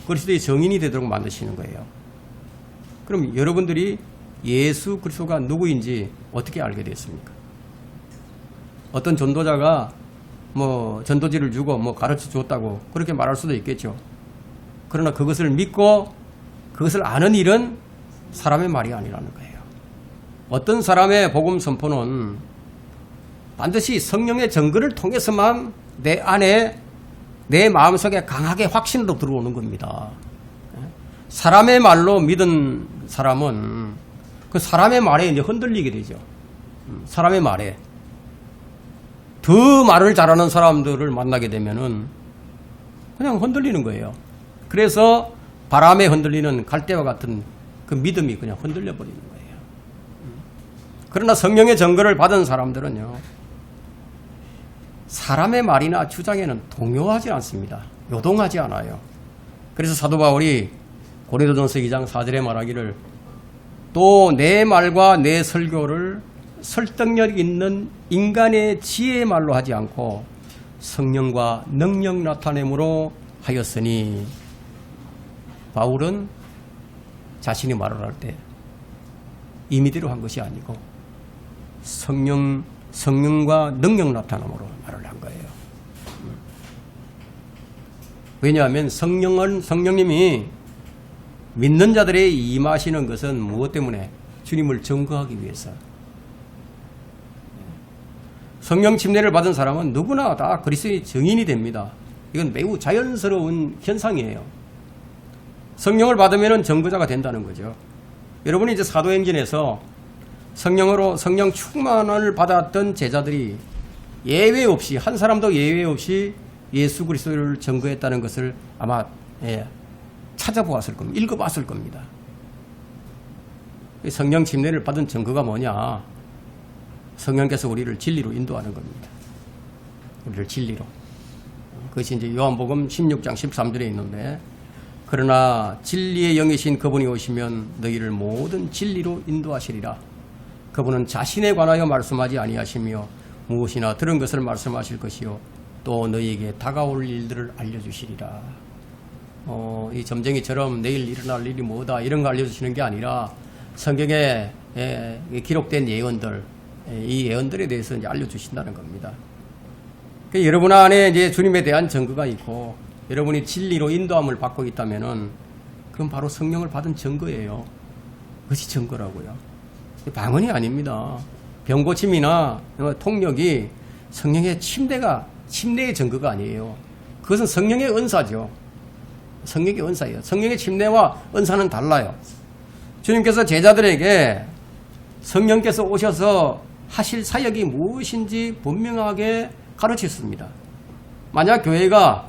그리스도의 정인이 되도록 만드시는 거예요. 그럼 여러분들이 예수 그리스도가 누구인지 어떻게 알게 됐습니까? 어떤 전도자가 뭐 전도지를 주고 뭐 가르쳐 줬다고 그렇게 말할 수도 있겠죠. 그러나 그것을 믿고 그것을 아는 일은 사람의 말이 아니라는 거예요. 어떤 사람의 복음 선포는 반드시 성령의 증거를 통해서만 내 안에 내 마음속에 강하게 확신으로 들어오는 겁니다. 사람의 말로 믿은 사람은 그 사람의 말에 이제 흔들리게 되죠. 사람의 말에. 더 말을 잘하는 사람들을 만나게 되면은 그냥 흔들리는 거예요. 그래서 바람에 흔들리는 갈대와 같은 그 믿음이 그냥 흔들려 버리는 거예요. 그러나 성령의 증거를 받은 사람들은요, 사람의 말이나 주장에는 동요하지 않습니다. 요동하지 않아요. 그래서 사도 바울이 고린도전서 2장 4절에 말하기를 또 내 말과 내 설교를 설득력 있는 인간의 지혜의 말로 하지 않고 성령과 능력 나타냄으로 하였으니, 바울은 자신이 말을 할 때 임의대로 한 것이 아니고 성령과 능력 나타남으로 말을 한 거예요. 왜냐하면 성령님이 믿는 자들에 임하시는 것은 무엇 때문에? 주님을 증거하기 위해서. 성령 침례를 받은 사람은 누구나 다 그리스도의 증인이 됩니다. 이건 매우 자연스러운 현상이에요. 성령을 받으면 증거자가 된다는 거죠. 여러분이 이제 사도행전에서 성령 충만을 받았던 제자들이 예외 없이, 한 사람도 예외 없이 예수 그리스도를 증거했다는 것을 아마 찾아보았을 겁니다. 읽어봤을 겁니다. 성령 침례를 받은 증거가 뭐냐? 성령께서 우리를 진리로 인도하는 겁니다. 우리를 진리로. 그것이 이제 요한복음 16장 13절에 있는데, 그러나 진리의 영이신 그분이 오시면 너희를 모든 진리로 인도하시리라. 그분은 자신에 관하여 말씀하지 아니하시며 무엇이나 들은 것을 말씀하실 것이요 또 너희에게 다가올 일들을 알려주시리라. 이 점쟁이처럼 내일 일어날 일이 뭐다 이런 거 알려주시는 게 아니라 성경에 기록된 예언들, 이 예언들에 대해서 이제 알려주신다는 겁니다. 그러니까 여러분 안에 이제 주님에 대한 증거가 있고 여러분이 진리로 인도함을 받고 있다면은 그건 바로 성령을 받은 증거예요. 그것이 증거라고요. 방언이 아닙니다. 병고침이나 통역이 성령의 침례의 증거가 아니에요. 그것은 성령의 은사죠. 성령의 은사예요. 성령의 침례와 은사는 달라요. 주님께서 제자들에게 성령께서 오셔서 하실 사역이 무엇인지 분명하게 가르쳤습니다. 만약 교회가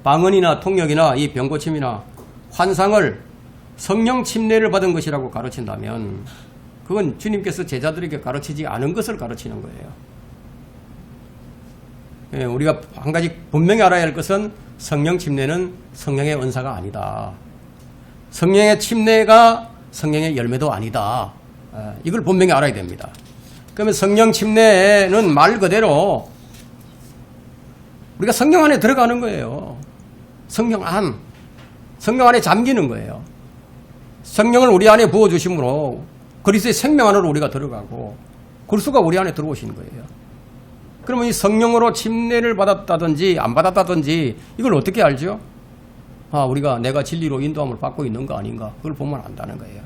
방언이나 통역이나 이 병고침이나 환상을 성령 침례를 받은 것이라고 가르친다면 그건 주님께서 제자들에게 가르치지 않은 것을 가르치는 거예요. 우리가 한 가지 분명히 알아야 할 것은 성령 침례는 성령의 은사가 아니다. 성령의 침례가 성령의 열매도 아니다. 이걸 분명히 알아야 됩니다. 그러면 성령 침례는 말 그대로 우리가 성령 안에 들어가는 거예요. 성령 안에 잠기는 거예요. 성령을 우리 안에 부어주심으로 그리스도의 생명 안으로 우리가 들어가고 그리스도가 우리 안에 들어오시는 거예요. 그러면 이 성령으로 침례를 받았다든지 안 받았다든지 이걸 어떻게 알죠? 우리가 내가 진리로 인도함을 받고 있는 거 아닌가? 그걸 보면 안다는 거예요.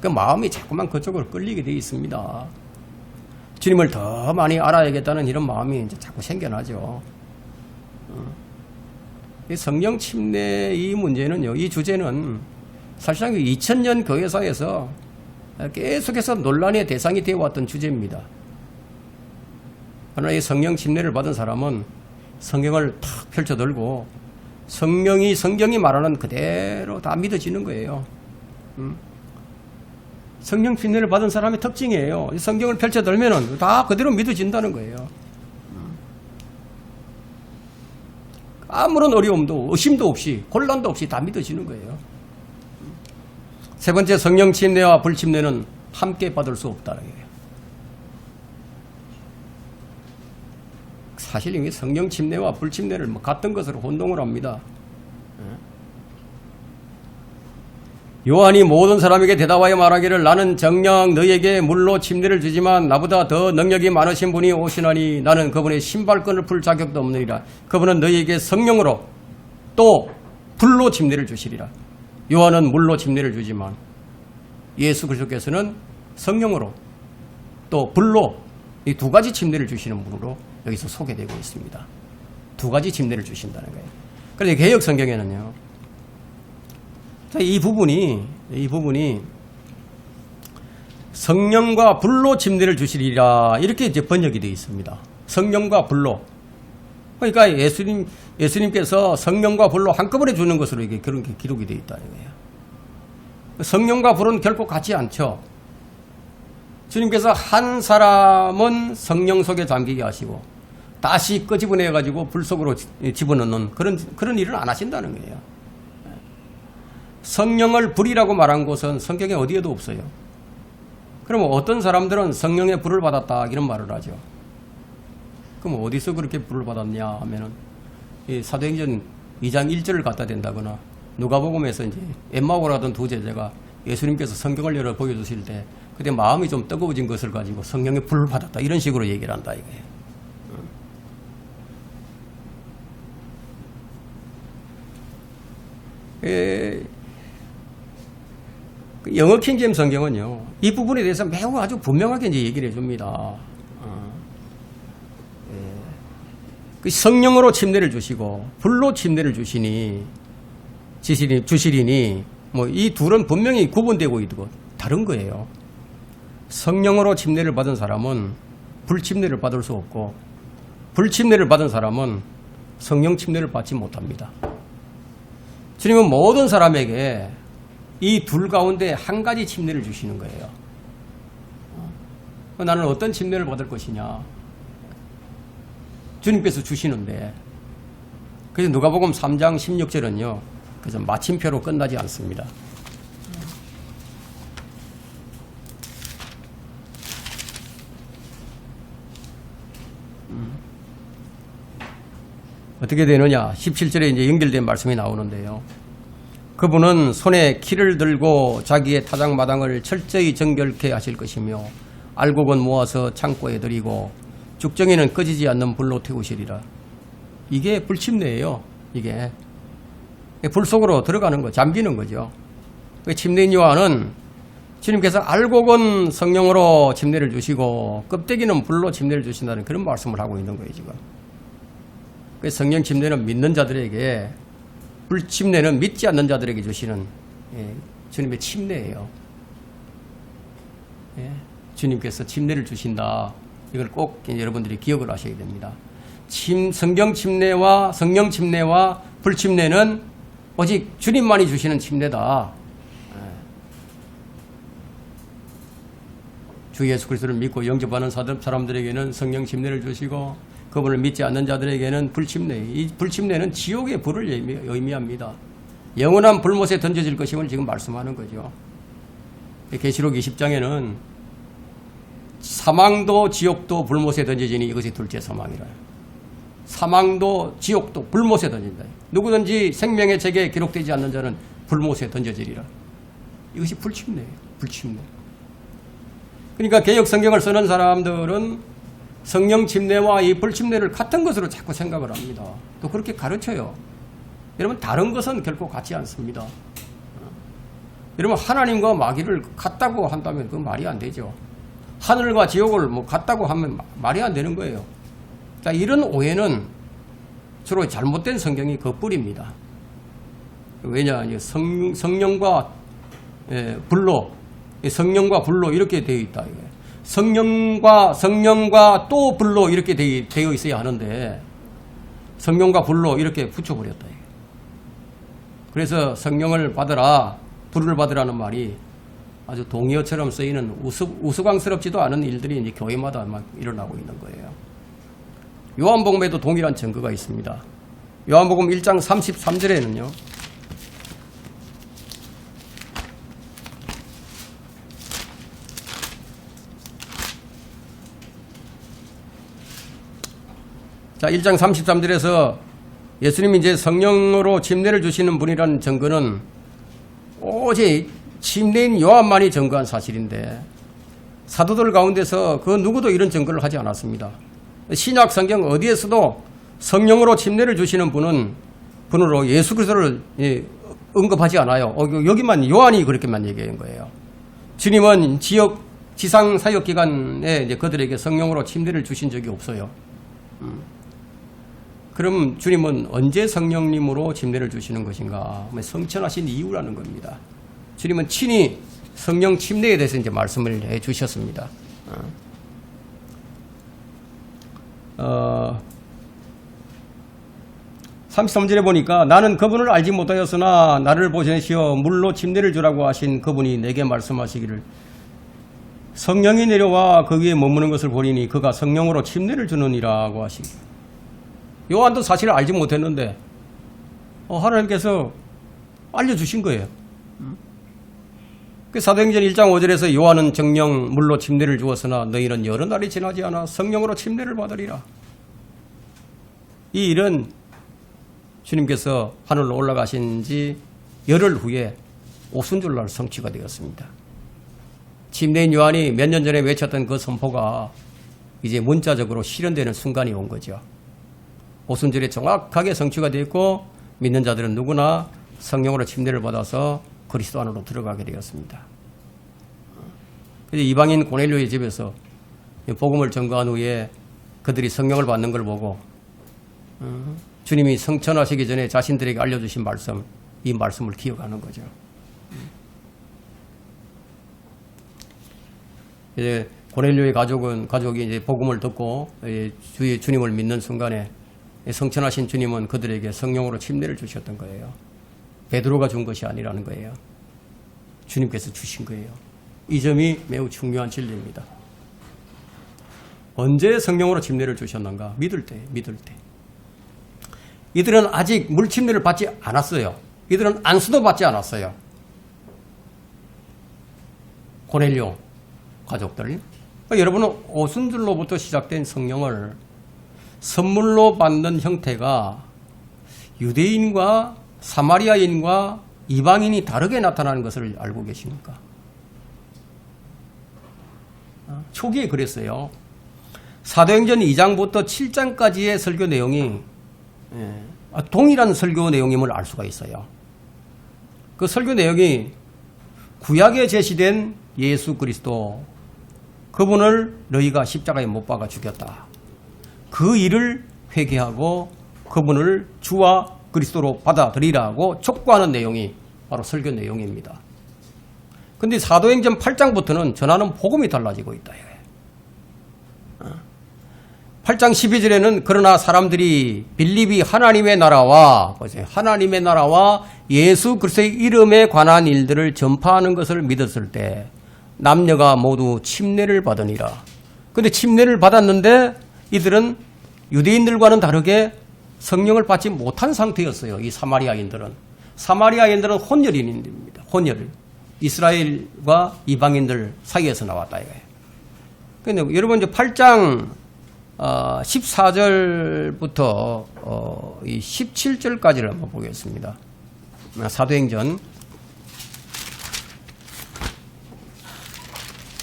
그 마음이 자꾸만 그쪽으로 끌리게 되어 있습니다. 주님을 더 많이 알아야겠다는 이런 마음이 이제 자꾸 생겨나죠. 이 성령 침례 이 문제는요, 이 주제는 사실상 2000년 교회사에서 계속해서 논란의 대상이 되어 왔던 주제입니다. 그러나 이 성령 침례를 받은 사람은 성경을 탁 펼쳐들고 성경이 말하는 그대로 다 믿어지는 거예요. 성령 침례를 받은 사람의 특징이에요. 이 성경을 펼쳐들면 다 그대로 믿어진다는 거예요. 아무런 어려움도 의심도 없이 혼란도 없이 다 믿어지는 거예요. 세 번째, 성령 침례와 불침례는 함께 받을 수 없다는 거예요. 사실 이게 성령 침례와 불침례를 같은 것으로 혼동을 합니다. 요한이 모든 사람에게 대답하여 말하기를 나는 정녕 너희에게 물로 침례를 주지만 나보다 더 능력이 많으신 분이 오시나니 나는 그분의 신발끈을 풀 자격도 없느니라. 그분은 너희에게 성령으로 또 불로 침례를 주시리라. 요한은 물로 침례를 주지만 예수 그리스도께서는 성령으로 또 불로 이 두 가지 침례를 주시는 분으로 여기서 소개되고 있습니다. 두 가지 침례를 주신다는 거예요. 그런데 개역 성경에는요, 이 부분이 성령과 불로 침례를 주시리라 이렇게 이제 번역이 되어 있습니다. 성령과 불로. 그러니까 예수님께서 성령과 불로 한꺼번에 주는 것으로 이게 그런 게 기록이 되어 있다는 거예요. 성령과 불은 결코 같지 않죠. 주님께서 한 사람은 성령 속에 잠기게 하시고 다시 끄집어내 가지고 불 속으로 집어넣는 그런 일을 안 하신다는 거예요. 성령을 불이라고 말한 곳은 성경에 어디에도 없어요. 그럼 어떤 사람들은 성령의 불을 받았다 이런 말을 하죠. 그럼 어디서 그렇게 불을 받았냐 하면은 사도행전 2장 1절을 갖다 댄다거나 누가복음에서 이제 엠마오라던 두 제자가 예수님께서 성경을 열어 보여주실 때 그때 마음이 좀 뜨거워진 것을 가지고 성령의 불을 받았다 이런 식으로 얘기를 한다 이거예요. 영어 킹제임 성경은요, 이 부분에 대해서 매우 아주 분명하게 이제 얘기를 해줍니다. 성령으로 침례를 주시고 불로 침례를 주시리니 뭐 이 둘은 분명히 구분되고 있고 다른 거예요. 성령으로 침례를 받은 사람은 불침례를 받을 수 없고 불침례를 받은 사람은 성령 침례를 받지 못합니다. 주님은 모든 사람에게 이 둘 가운데 한 가지 침례를 주시는 거예요. 나는 어떤 침례를 받을 것이냐. 주님께서 주시는데, 그래서 누가복음 3장 16절은요, 그래서 마침표로 끝나지 않습니다. 어떻게 되느냐? 17절에 이제 연결된 말씀이 나오는데요. 그분은 손에 키를 들고 자기의 타작마당을 철저히 정결케 하실 것이며 알곡은 모아서 창고에 들이고 죽정이는 꺼지지 않는 불로 태우시리라. 이게 불침례예요. 이게 불 속으로 들어가는 거, 잠기는 거죠. 침례인 요한은 주님께서 알곡은 성령으로 침례를 주시고 껍데기는 불로 침례를 주신다는 그런 말씀을 하고 있는 거예요 지금. 성령 침례는 믿는 자들에게, 불침례는 믿지 않는 자들에게 주시는 주님의 침례예요. 주님께서 침례를 주신다. 이걸 꼭 여러분들이 기억을 하셔야 됩니다. 성령 침례와 불침례는 오직 주님만이 주시는 침례다. 주 예수 그리스도를 믿고 영접하는 사람들에게는 성령 침례를 주시고 그분을 믿지 않는 자들에게는 불침례. 이 불침례는 지옥의 불을 의미합니다. 영원한 불못에 던져질 것임을 지금 말씀하는 거죠. 계시록 20장에는 사망도 지옥도 불못에 던져지니 이것이 둘째 사망이라. 사망도 지옥도 불못에 던진다. 누구든지 생명의 책에 기록되지 않는 자는 불못에 던져지리라. 이것이 불침례예요. 불침례. 그러니까 개역 성경을 쓰는 사람들은 성령 침례와 이 불침례를 같은 것으로 자꾸 생각을 합니다. 또 그렇게 가르쳐요. 여러분 다른 것은 결코 같지 않습니다. 여러분 하나님과 마귀를 같다고 한다면 그건 말이 안 되죠. 하늘과 지옥을 뭐 같다고 하면 말이 안 되는 거예요. 자, 이런 오해는 주로 잘못된 성경이 그 뿌리입니다. 왜냐, 성령과 불로, 성령과 불로 이렇게 되어 있다. 성령과 또 불로 이렇게 되어 있어야 하는데 성령과 불로 이렇게 붙여버렸다. 그래서 성령을 받으라, 불을 받으라는 말이 아주 동의어처럼 쓰이는 우스꽝스럽지도 않은 일들이 이제 교회마다 막 일어나고 있는 거예요. 요한복음에도 동일한 증거가 있습니다. 요한복음 1장 33절에는요. 자, 1장 33절에서 예수님이 이제 성령으로 침례를 주시는 분이라는 증거는 오직 침례인 요한만이 증거한 사실인데 사도들 가운데서 그 누구도 이런 증거를 하지 않았습니다. 신약 성경 어디에서도 성령으로 침례를 주시는 분으로 예수 그리스도를 언급하지 않아요. 여기만 요한이 그렇게만 얘기한 거예요. 주님은 지상 사역 기간에 이제 그들에게 성령으로 침례를 주신 적이 없어요. 그럼 주님은 언제 성령님으로 침례를 주시는 것인가? 성천하신 이유라는 겁니다. 주님은 친히 성령 침례에 대해서 이제 말씀을 해 주셨습니다. 33절에 보니까 나는 그분을 알지 못하였으나 나를 보내시어 물로 침례를 주라고 하신 그분이 내게 말씀하시기를 성령이 내려와 그 위에 머무는 것을 보리니 그가 성령으로 침례를 주느니라고 하시기. 요한도 사실 알지 못했는데 하나님께서 알려주신 거예요. 사도행전 1장 5절에서 요한은 정령 물로 침례를 주었으나 너희는 여러 날이 지나지 않아 성령으로 침례를 받으리라. 이 일은 주님께서 하늘로 올라가신 지 열흘 후에 오순절날 성취가 되었습니다. 침례인 요한이 몇 년 전에 외쳤던 그 선포가 이제 문자적으로 실현되는 순간이 온 거죠. 오순절에 정확하게 성취가 되었고 믿는 자들은 누구나 성령으로 침례를 받아서 그리스도 안으로 들어가게 되었습니다. 그래서 이방인 고넬료의 집에서 복음을 전거한 후에 그들이 성령을 받는 걸 보고 주님이 성천하시기 전에 자신들에게 알려주신 말씀, 이 말씀을 기억하는 거죠. 이제 고넬료의 가족이 이제 복음을 듣고 주님을 믿는 순간에 성천하신 주님은 그들에게 성령으로 침례를 주셨던 거예요. 베드로가 준 것이 아니라는 거예요. 주님께서 주신 거예요. 이 점이 매우 중요한 진리입니다. 언제 성령으로 침례를 주셨는가? 믿을 때. 이들은 아직 물 침례를 받지 않았어요. 이들은 안수도 받지 않았어요. 고넬료 가족들. 여러분은 오순절로부터 시작된 성령을 선물로 받는 형태가 유대인과 사마리아인과 이방인이 다르게 나타나는 것을 알고 계십니까? 초기에 그랬어요. 사도행전 2장부터 7장까지의 설교 내용이 동일한 설교 내용임을 알 수가 있어요. 그 설교 내용이 구약에 제시된 예수 그리스도, 그분을 너희가 십자가에 못 박아 죽였다. 그 일을 회개하고 그분을 주와 그리스도로 받아들이라고 촉구하는 내용이 바로 설교 내용입니다. 그런데 사도행전 8장부터는 전하는 복음이 달라지고 있다. 8장 12절에는 그러나 사람들이 빌립이 하나님의 나라와 예수 그리스도의 이름에 관한 일들을 전파하는 것을 믿었을 때 남녀가 모두 침례를 받으니라. 그런데 침례를 받았는데 이들은 유대인들과는 다르게 성령을 받지 못한 상태였어요. 이 사마리아인들은. 사마리아인들은 혼혈인입니다. 혼혈. 이스라엘과 이방인들 사이에서 나왔다 이거예요. 근데 여러분 이제 8장 14절부터 이 17절까지를 한번 보겠습니다. 사도행전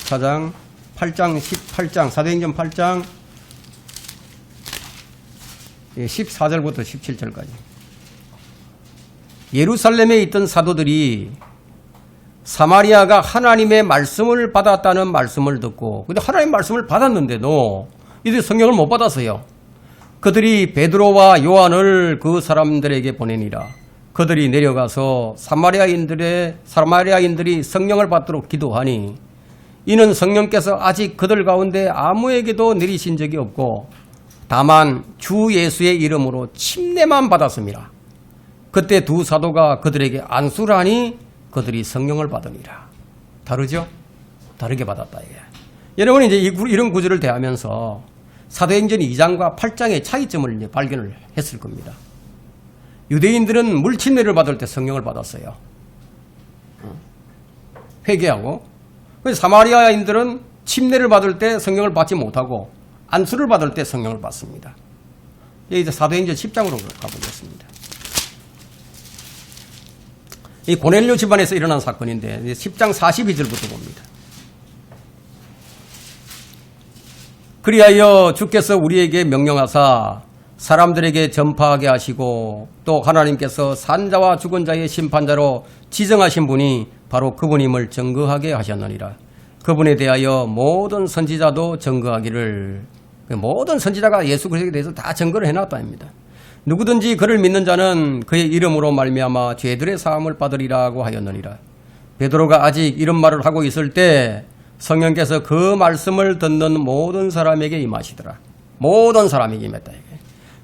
8장 18장 사도행전 8장 14절부터 17절까지. 예루살렘에 있던 사도들이 사마리아가 하나님의 말씀을 받았다는 말씀을 듣고, 근데 하나님의 말씀을 받았는데도 이들이 성령을 못 받았어요. 그들이 베드로와 요한을 그 사람들에게 보내니라. 그들이 내려가서 사마리아인들이 성령을 받도록 기도하니, 이는 성령께서 아직 그들 가운데 아무에게도 내리신 적이 없고 다만 주 예수의 이름으로 침례만 받았습니다. 그때 두 사도가 그들에게 안수를 하니 그들이 성령을 받으니라. 다르죠? 다르게 받았다. 이게. 여러분 이제 이런 구절을 대하면서 사도행전 2장과 8장의 차이점을 이제 발견을 했을 겁니다. 유대인들은 물침례를 받을 때 성령을 받았어요. 회개하고. 사마리아인들은 침례를 받을 때 성령을 받지 못하고 안수를 받을 때 성령을 받습니다. 이제 사도행전 10장으로 가보겠습니다. 이 고넬료 집안에서 일어난 사건인데 10장 42절부터 봅니다. 그리하여 주께서 우리에게 명령하사 사람들에게 전파하게 하시고 또 하나님께서 산자와 죽은 자의 심판자로 지정하신 분이 바로 그분임을 증거하게 하셨느니라. 그분에 대하여 모든 선지자도 증거하기를, 모든 선지자가 예수 그리스도에 대해서 다 증거를 해놨다입니다. 누구든지 그를 믿는 자는 그의 이름으로 말미암아 죄들의 사함을 받으리라고 하였느니라. 베드로가 아직 이런 말을 하고 있을 때 성령께서 그 말씀을 듣는 모든 사람에게 임하시더라. 모든 사람에게 임했다.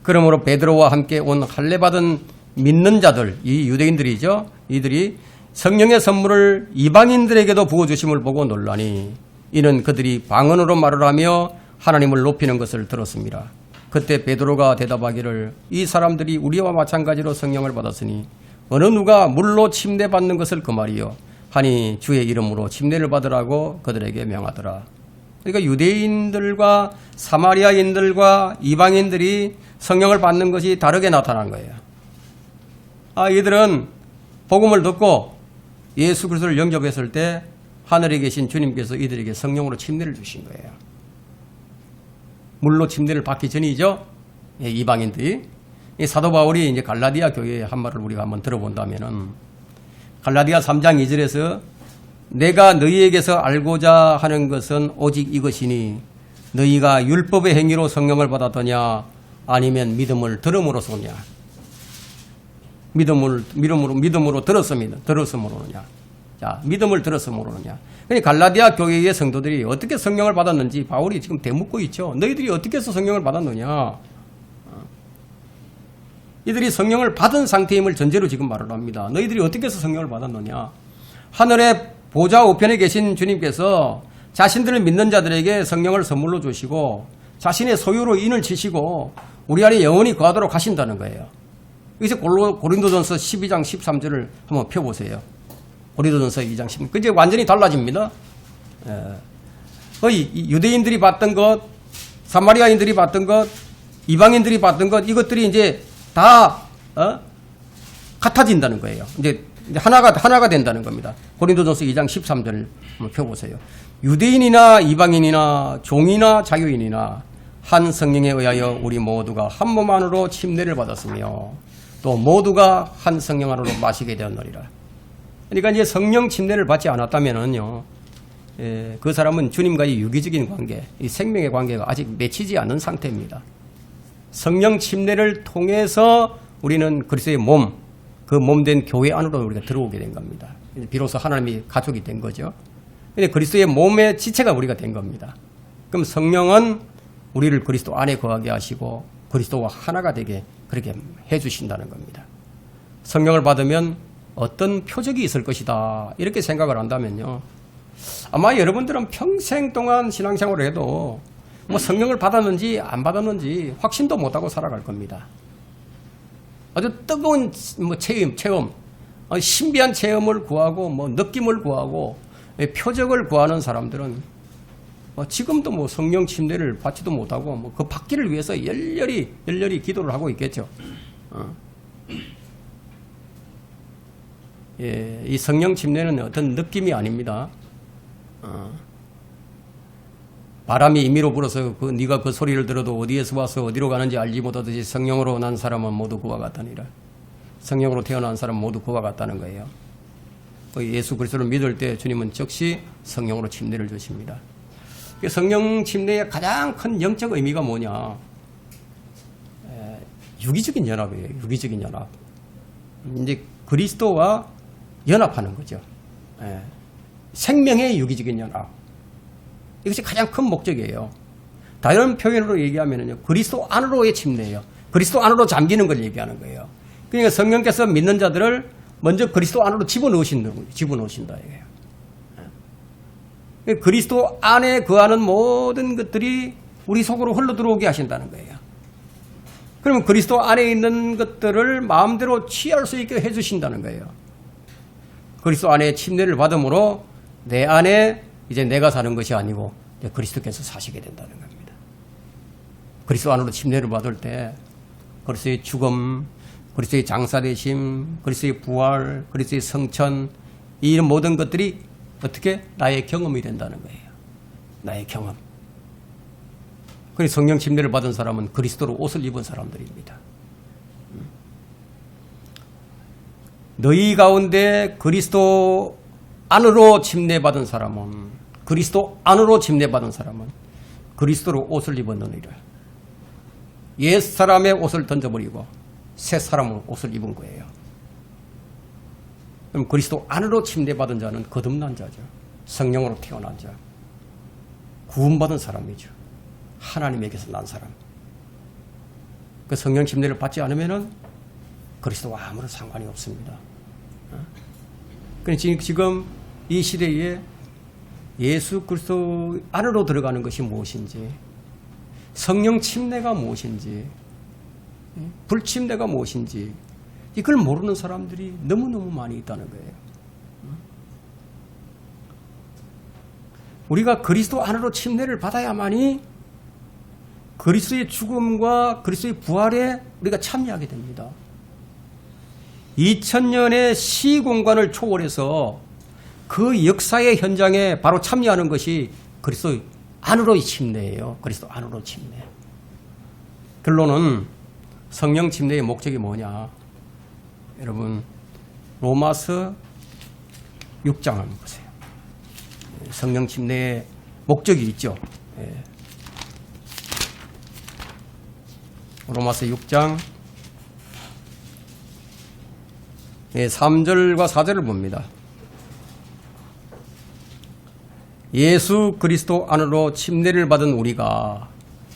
그러므로 베드로와 함께 온 할례 받은 믿는 자들, 이 유대인들이죠. 이들이 성령의 선물을 이방인들에게도 부어주심을 보고 놀라니 이는 그들이 방언으로 말을 하며 하나님을 높이는 것을 들었습니다. 그때 베드로가 대답하기를 이 사람들이 우리와 마찬가지로 성령을 받았으니 어느 누가 물로 침례받는 것을 그 말이요 하니 주의 이름으로 침례를 받으라고 그들에게 명하더라. 그러니까 유대인들과 사마리아인들과 이방인들이 성령을 받는 것이 다르게 나타난 거예요. 이들은 복음을 듣고 예수 그리스도를 영접했을 때 하늘에 계신 주님께서 이들에게 성령으로 침례를 주신 거예요. 물로 침례를 받기 전이죠. 이방인들이. 사도 바울이 이제 갈라디아 교회의 한 말을 우리가 한번 들어본다면은 갈라디아 3장 2절에서 내가 너희에게서 알고자 하는 것은 오직 이것이니 너희가 율법의 행위로 성령을 받았더냐 아니면 믿음을 들음으로소냐. 믿음으로 들었음으로냐. 자, 믿음을 들었음으로냐. 그러니까 갈라디아 교회의 성도들이 어떻게 성령을 받았는지 바울이 지금 대묻고 있죠. 너희들이 어떻게 해서 성령을 받았느냐. 이들이 성령을 받은 상태임을 전제로 지금 말을 합니다. 너희들이 어떻게 해서 성령을 받았느냐. 하늘의 보좌 우편에 계신 주님께서 자신들을 믿는 자들에게 성령을 선물로 주시고 자신의 소유로 인을 치시고 우리 안에 영원히 거하도록 하신다는 거예요. 여기서 고린도전서 12장 13절을 한번 펴보세요. 고린도전서 2장 10절. 이제 완전히 달라집니다. 유대인들이 받던 것, 사마리아인들이 받던 것, 이방인들이 받던 것, 이것들이 이제 다 같아진다는 거예요. 이제 하나가 된다는 겁니다. 고린도전서 2장 13절 한번 펴보세요. 유대인이나 이방인이나 종이나 자유인이나 한 성령에 의하여 우리 모두가 한 몸 안으로 침례를 받았으며 또 모두가 한 성령 안으로 마시게 되었느니라. 그러니까 이제 성령 침례를 받지 않았다면은요, 그 사람은 주님과의 유기적인 관계, 이 생명의 관계가 아직 맺히지 않은 상태입니다. 성령 침례를 통해서 우리는 그리스도의 몸, 그 몸된 교회 안으로 우리가 들어오게 된 겁니다. 비로소 하나님이 가족이 된 거죠. 근데 그리스도의 몸의 지체가 우리가 된 겁니다. 그럼 성령은 우리를 그리스도 안에 거하게 하시고 그리스도와 하나가 되게 그렇게 해주신다는 겁니다. 성령을 받으면 어떤 표적이 있을 것이다 이렇게 생각을 한다면요, 아마 여러분들은 평생 동안 신앙생활을 해도 뭐 성령을 받았는지 안 받았는지 확신도 못하고 살아갈 겁니다. 아주 뜨거운 뭐 체험, 신비한 체험을 구하고 뭐 느낌을 구하고 표적을 구하는 사람들은 지금도 뭐 성령 침례를 받지도 못하고 뭐 그 받기를 위해서 열렬히 기도를 하고 있겠죠. 예, 이 성령 침례는 어떤 느낌이 아닙니다. 바람이 임의로 불어서 네가 그 소리를 들어도 어디에서 와서 어디로 가는지 알지 못하듯이 성령으로 난 사람은 모두 그와 같다니라. 성령으로 태어난 사람은 모두 그와 같다는 거예요. 예수 그리스도를 믿을 때 주님은 즉시 성령으로 침례를 주십니다. 성령 침례의 가장 큰 영적 의미가 뭐냐? 유기적인 연합이에요. 유기적인 연합. 이제 그리스도와 연합하는 거죠. 생명의 유기적인 연합. 이것이 가장 큰 목적이에요. 다른 표현으로 얘기하면요, 그리스도 안으로의 침례예요. 그리스도 안으로 잠기는 걸 얘기하는 거예요. 그러니까 성령께서 믿는 자들을 먼저 그리스도 안으로 집어넣으신다 이거예요. 그리스도 안에 거하는 모든 것들이 우리 속으로 흘러 들어오게 하신다는 거예요. 그러면 그리스도 안에 있는 것들을 마음대로 취할 수 있게 해주신다는 거예요. 그리스도 안에 침례를 받음으로 내 안에 이제 내가 사는 것이 아니고 그리스도께서 사시게 된다는 겁니다. 그리스도 안으로 침례를 받을 때 그리스도의 죽음, 그리스도의 장사되심, 그리스도의 부활, 그리스도의 성천, 이런 모든 것들이 어떻게 나의 경험이 된다는 거예요. 나의 경험. 그래서 성령 침례를 받은 사람은 그리스도로 옷을 입은 사람들입니다. 너희 가운데 그리스도 안으로 침례받은 사람은 그리스도로 옷을 입었느니라. 옛 사람의 옷을 던져버리고 새 사람의 옷을 입은 거예요. 그럼 그리스도 안으로 침례받은 자는 거듭난 자죠. 성령으로 태어난 자. 구원받은 사람이죠. 하나님에게서 난 사람. 그 성령 침례를 받지 않으면은 그리스도와 아무런 상관이 없습니다. 그러니까 지금 이 시대에 예수 그리스도 안으로 들어가는 것이 무엇인지, 성령 침례가 무엇인지, 불침례가 무엇인지 이걸 모르는 사람들이 너무너무 많이 있다는 거예요. 우리가 그리스도 안으로 침례를 받아야만이 그리스도의 죽음과 그리스도의 부활에 우리가 참여하게 됩니다. 2000년의 시공간을 초월해서 그 역사의 현장에 바로 참여하는 것이 그리스도 안으로의 침례예요. 그리스도 안으로 침례. 결론은 성령 침례의 목적이 뭐냐? 여러분 로마서 6장 한번 보세요. 성령 침례의 목적이 있죠. 로마서 6장 3절과 4절을 봅니다. 예수 그리스도 안으로 침례를 받은 우리가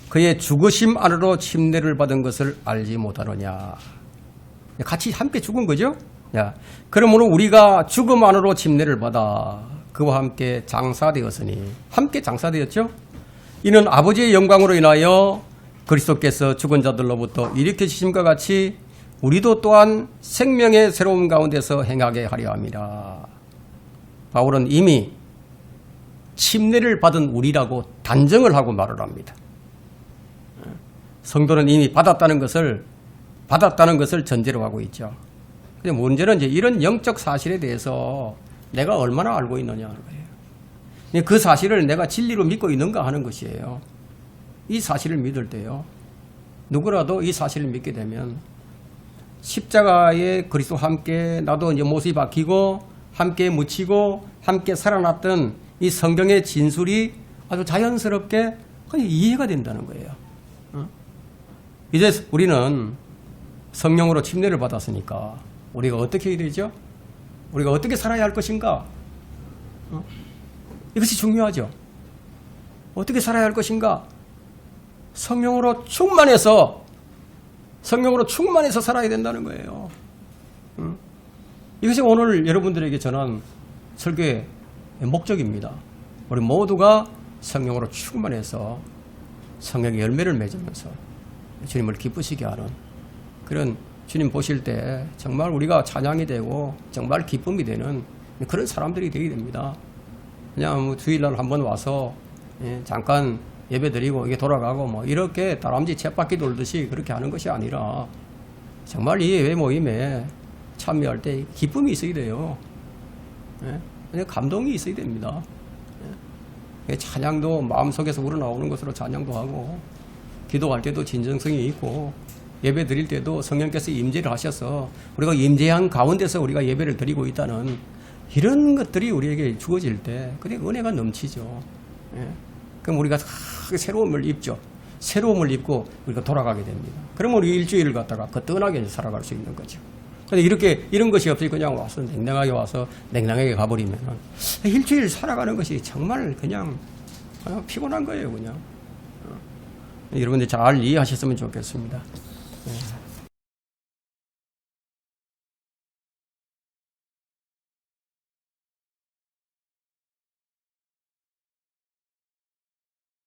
그의 죽으심 안으로 침례를 받은 것을 알지 못하느냐. 같이 함께 죽은 거죠. 그러므로 우리가 죽음 안으로 침례를 받아 그와 함께 장사되었으니, 함께 장사되었죠. 이는 아버지의 영광으로 인하여 그리스도께서 죽은 자들로부터 일으키심과 같이 우리도 또한 생명의 새로운 가운데서 행하게 하려 함이라. 바울은 이미 침례를 받은 우리라고 단정을 하고 말을 합니다. 성도는 이미 받았다는 것을 전제로 하고 있죠. 근데 문제는 이제 이런 영적 사실에 대해서 내가 얼마나 알고 있느냐 하는 거예요. 그 사실을 내가 진리로 믿고 있는가 하는 것이에요. 이 사실을 믿을 때요, 누구라도 이 사실을 믿게 되면 십자가에 그리스도와 함께 나도 이제 못이 박히고 함께 묻히고 함께 살아났던 이 성경의 진술이 아주 자연스럽게 그냥 이해가 된다는 거예요. 이제 우리는 성령으로 침례를 받았으니까 우리가 어떻게 해야 되죠? 우리가 어떻게 살아야 할 것인가? 이것이 중요하죠. 어떻게 살아야 할 것인가? 성령으로 충만해서 살아야 된다는 거예요. 이것이 오늘 여러분들에게 전한 설교의 목적입니다. 우리 모두가 성령으로 충만해서 성령의 열매를 맺으면서 주님을 기쁘시게 하는 그런 주님 보실 때 정말 우리가 찬양이 되고 정말 기쁨이 되는 그런 사람들이 되게 됩니다. 그냥 뭐 주일날 한번 와서 잠깐 예배 드리고 이게 돌아가고 뭐 이렇게 다람쥐 쳇바퀴 돌듯이 그렇게 하는 것이 아니라 정말 이 예배 모임에 참여할 때 기쁨이 있어야 돼요. 감동이 있어야 됩니다. 찬양도 마음속에서 우러나오는 것으로 찬양도 하고 기도할 때도 진정성이 있고 예배 드릴 때도 성령께서 임재를 하셔서 우리가 임재한 가운데서 우리가 예배를 드리고 있다는 이런 것들이 우리에게 주어질 때 그때 은혜가 넘치죠. 그럼 우리가 새로움을 입죠. 새로움을 입고 우리가 돌아가게 됩니다. 그러면 우리 일주일을 갖다가 거뜬하게 살아갈 수 있는 거죠. 근데 이런 것이 없이 그냥 와서 냉랭하게 와서 냉랭하게 가버리면 일주일 살아가는 것이 정말 그냥 피곤한 거예요, 그냥. 여러분들 잘 이해하셨으면 좋겠습니다.